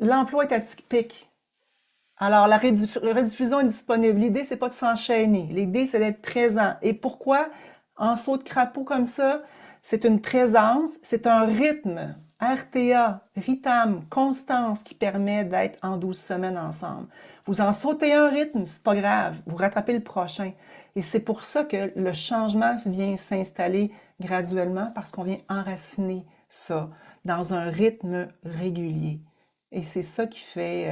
l'emploi est atypique? Alors, la rediffusion est disponible. L'idée, c'est pas de s'enchaîner. L'idée, c'est d'être présent. Et pourquoi en saut de crapaud comme ça? C'est une présence, c'est un rythme. RTA, rythme, constance qui permet d'être en 12 semaines ensemble. Vous en sautez un rythme, c'est pas grave. Vous rattrapez le prochain. Et c'est pour ça que le changement vient s'installer graduellement parce qu'on vient enraciner ça dans un rythme régulier. Et c'est ça qui fait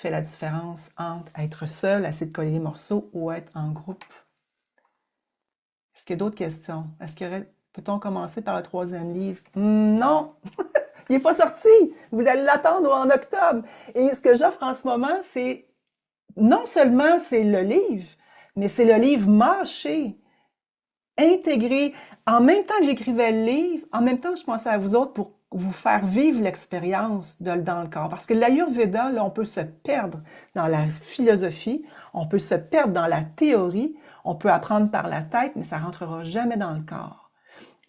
la différence entre être seul, essayer de coller les morceaux ou être en groupe. Est-ce qu'il y a d'autres questions? Peut-on commencer par le troisième livre? Non! Il n'est pas sorti! Vous allez l'attendre en octobre. Et ce que j'offre en ce moment, c'est non seulement c'est le livre, mais c'est le livre mâché, intégré. En même temps que j'écrivais le livre, en même temps, je pensais à vous autres pour vous faire vivre l'expérience dans le corps. Parce que l'Ayurveda, là, on peut se perdre dans la philosophie, on peut se perdre dans la théorie, on peut apprendre par la tête, mais ça rentrera jamais dans le corps.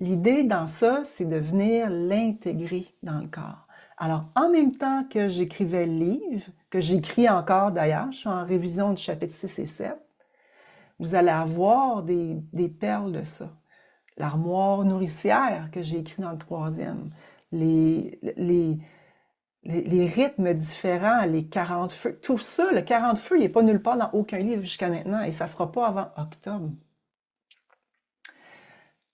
L'idée dans ça, c'est de venir l'intégrer dans le corps. Alors, en même temps que j'écrivais le livre, que j'écris encore d'ailleurs, je suis en révision du chapitre 6 et 7, vous allez avoir des perles de ça. L'armoire nourricière que j'ai écrit dans le troisième, les rythmes différents, les 40 feux, tout ça, le 40 feux, il n'est pas nulle part dans aucun livre jusqu'à maintenant et ça ne sera pas avant octobre.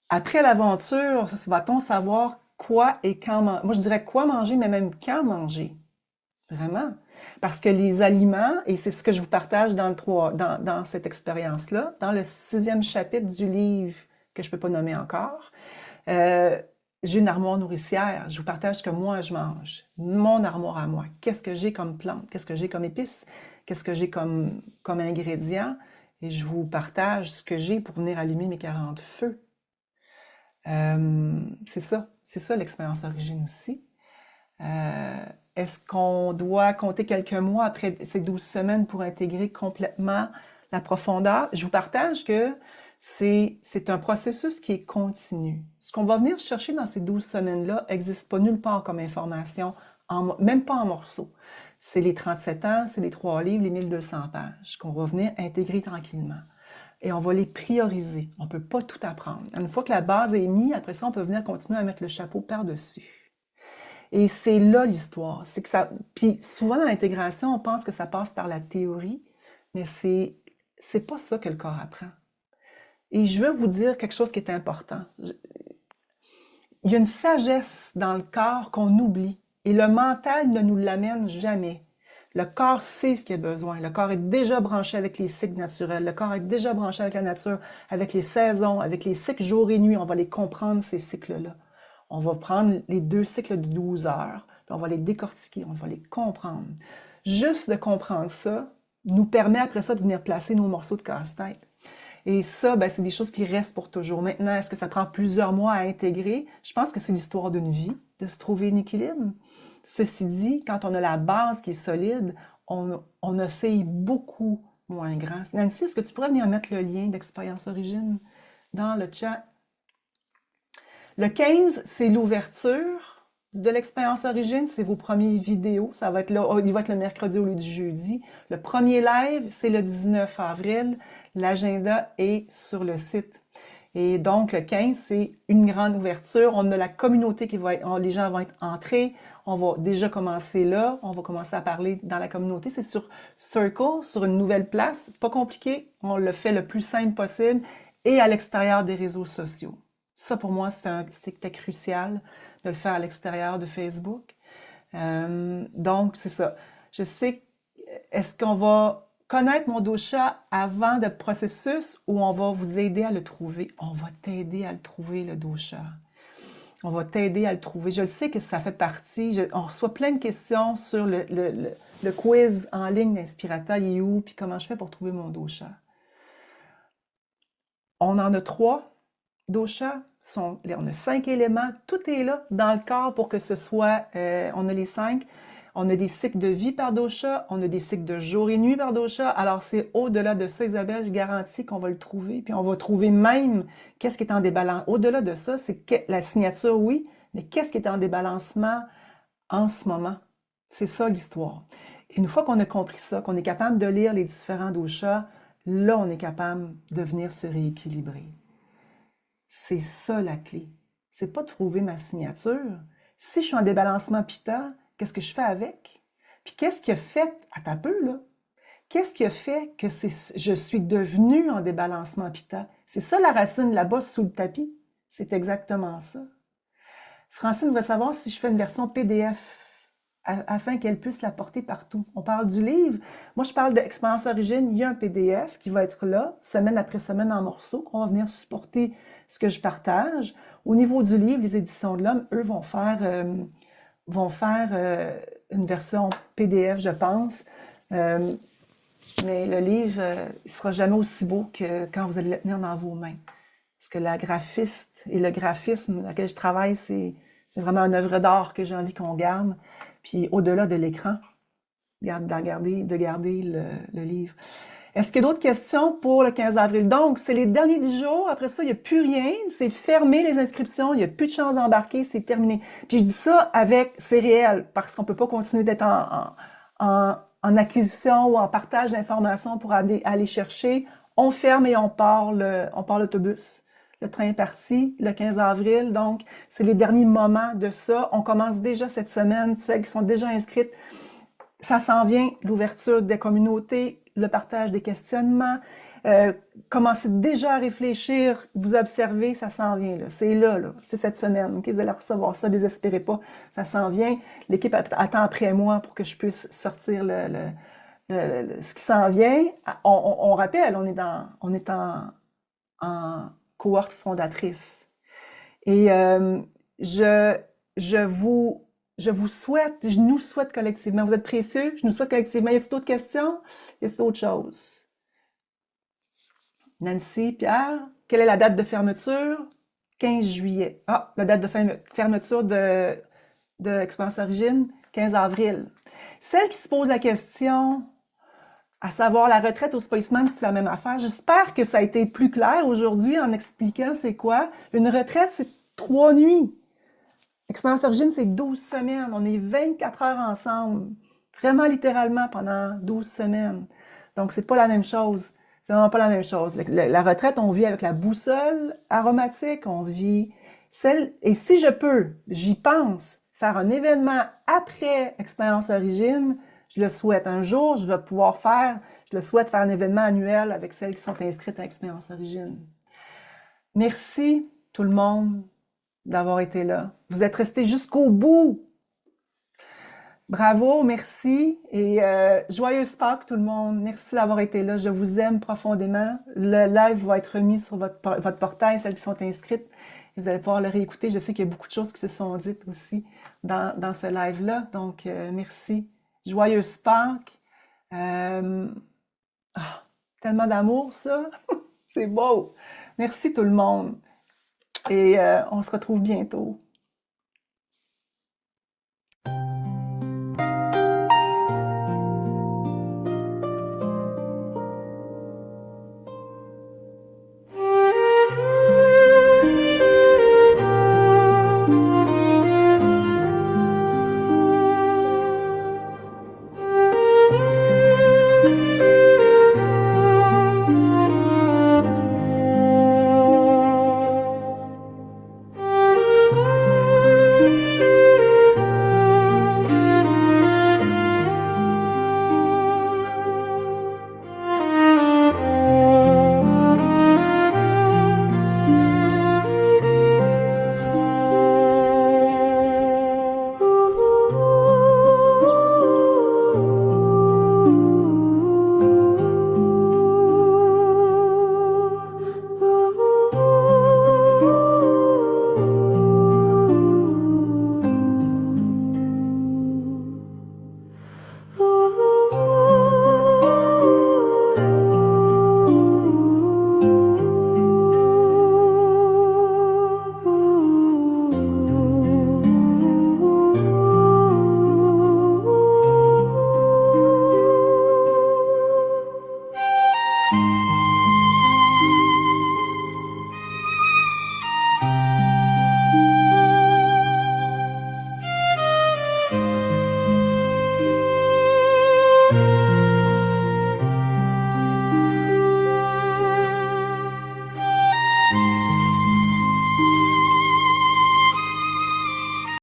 Après l'aventure, va-t-on savoir quoi et quand manger? Moi, je dirais quoi manger, mais même quand manger. Vraiment. Parce que les aliments, et c'est ce que je vous partage dans cette expérience-là, dans le 6e chapitre du livre que je ne peux pas nommer encore, j'ai une armoire nourricière. Je vous partage ce que moi, je mange. Mon armoire à moi. Qu'est-ce que j'ai comme plante? Qu'est-ce que j'ai comme épices? Qu'est-ce que j'ai comme ingrédients? Et je vous partage ce que j'ai pour venir allumer mes 40 feux. C'est ça l'expérience origine aussi. Est-ce qu'on doit compter quelques mois après ces 12 semaines pour intégrer complètement la profondeur? Je vous partage que c'est un processus qui est continu. Ce qu'on va venir chercher dans ces 12 semaines-là n'existe pas nulle part comme information, même pas en morceaux. C'est les 37 ans, c'est les 3 livres, les 1200 pages qu'on va venir intégrer tranquillement. Et on va les prioriser. On ne peut pas tout apprendre. Une fois que la base est mise, après ça, on peut venir continuer à mettre le chapeau par-dessus. Et c'est là l'histoire. C'est que ça. Puis souvent dans l'intégration, on pense que ça passe par la théorie, mais c'est pas ça que le corps apprend. Et je veux vous dire quelque chose qui est important. il y a une sagesse dans le corps qu'on oublie et le mental ne nous l'amène jamais. Le corps sait ce qu'il a besoin. Le corps est déjà branché avec les cycles naturels. Le corps est déjà branché avec la nature, avec les saisons, avec les cycles jour et nuit. On va les comprendre, ces cycles-là. On va prendre les 2 cycles de 12 heures, puis on va les décortiquer, on va les comprendre. Juste de comprendre ça nous permet après ça de venir placer nos morceaux de casse-tête. Et ça, ben, c'est des choses qui restent pour toujours. Maintenant, est-ce que ça prend plusieurs mois à intégrer? Je pense que c'est l'histoire d'une vie, de se trouver un équilibre. Ceci dit, quand on a la base qui est solide, on oscille beaucoup moins grand. Nancy, est-ce que tu pourrais venir mettre le lien d'Expérience Origine dans le chat? Le 15, c'est l'ouverture de l'expérience origine, c'est vos premières vidéos. Ça va être là, il va être le mercredi au lieu du jeudi. Le premier live, c'est le 19 avril. L'agenda est sur le site. Et donc, le 15, c'est une grande ouverture. On a la communauté qui va être, les gens vont être entrés. On va déjà commencer là. On va commencer à parler dans la communauté. C'est sur Circle, sur une nouvelle place. Pas compliqué. On le fait le plus simple possible et à l'extérieur des réseaux sociaux. Ça, pour moi, c'était crucial de le faire à l'extérieur de Facebook. Donc, c'est ça. Je sais, est-ce qu'on va connaître mon dosha avant le processus ou on va vous aider à le trouver? On va t'aider à le trouver, le dosha. On va t'aider à le trouver. Je sais que ça fait partie. On reçoit plein de questions sur le quiz en ligne d'Inspirata. Il est où? Puis comment je fais pour trouver mon dosha? On en a 3 doshas. On a 5 éléments. Tout est là dans le corps pour que ce soit... on a les 5. On a des cycles de vie par dosha, on a des cycles de jour et nuit par dosha. Alors, c'est au-delà de ça, Isabelle, je garantis qu'on va le trouver. Puis on va trouver même qu'est-ce qui est en débalancement. Au-delà de ça, c'est la signature, oui, mais qu'est-ce qui est en débalancement en ce moment? C'est ça l'histoire. Et une fois qu'on a compris ça, qu'on est capable de lire les différents doshas, là, on est capable de venir se rééquilibrer. C'est ça la clé. C'est pas de trouver ma signature. Si je suis en débalancement pitta, qu'est-ce que je fais avec? Puis qu'est-ce qui a fait, à ta peu là, qu'est-ce qui a fait que je suis devenue en débalancement pitta? C'est ça la racine là-bas sous le tapis. C'est exactement ça. Francine veut savoir si je fais une version PDF afin qu'elle puisse la porter partout. On parle du livre. Moi, je parle d'Expérience Origine. Il y a un PDF qui va être là, semaine après semaine en morceaux, qu'on va venir supporter ce que je partage. Au niveau du livre, les Éditions de l'Homme, eux, vont faire une version PDF, je pense. Mais le livre, il sera jamais aussi beau que quand vous allez le tenir dans vos mains. Parce que la graphiste et le graphisme dans lequel je travaille, c'est vraiment une œuvre d'art que j'ai envie qu'on garde. Puis au-delà de l'écran, de garder le livre. Est-ce qu'il y a d'autres questions pour le 15 avril? Donc, c'est les derniers 10 jours. Après ça, il n'y a plus rien. C'est fermé les inscriptions. Il n'y a plus de chance d'embarquer. C'est terminé. Puis je dis ça c'est réel, parce qu'on ne peut pas continuer d'être en acquisition ou en partage d'informations pour aller chercher. On ferme et on part l'autobus. Le train est parti le 15 avril, donc c'est les derniers moments de ça. On commence déjà cette semaine, celles qui sont déjà inscrites. Ça s'en vient, l'ouverture des communautés, le partage des questionnements. Commencez déjà à réfléchir, vous observez, ça s'en vient. C'est là, c'est cette semaine. Okay? Vous allez recevoir ça, désespérez pas, ça s'en vient. L'équipe attend après moi pour que je puisse sortir ce qui s'en vient. On rappelle, on est en cohorte fondatrice. Et je vous souhaite, je nous souhaite collectivement, vous êtes précieux, je nous souhaite collectivement. Y a-t-il d'autres questions? Y a-t-il d'autres choses? Nancy, Pierre, quelle est la date de fermeture? 15 juillet. Ah, la date de fermeture de Expérience Origine, 15 avril. Celle qui se pose la question, à savoir la retraite au Spaceman, c'est la même affaire. J'espère que ça a été plus clair aujourd'hui en expliquant c'est quoi. Une retraite, c'est 3 nuits. Expérience Origine, c'est 12 semaines. On est 24 heures ensemble. Vraiment littéralement pendant 12 semaines. Donc, c'est pas la même chose. C'est vraiment pas la même chose. La retraite, on vit avec la boussole aromatique, on vit et si je peux, j'y pense, faire un événement après Expérience Origine, je le souhaite. Un jour, je le souhaite faire un événement annuel avec celles qui sont inscrites à Expérience Origine. Merci tout le monde d'avoir été là. Vous êtes restés jusqu'au bout. Bravo, merci et joyeuse Pâques tout le monde. Merci d'avoir été là. Je vous aime profondément. Le live va être remis sur votre portail, celles qui sont inscrites. Et vous allez pouvoir le réécouter. Je sais qu'il y a beaucoup de choses qui se sont dites aussi dans ce live-là. Donc, merci. Joyeuse Pâques. Euh, ah, tellement d'amour, ça. C'est beau. Merci tout le monde. Et on se retrouve bientôt.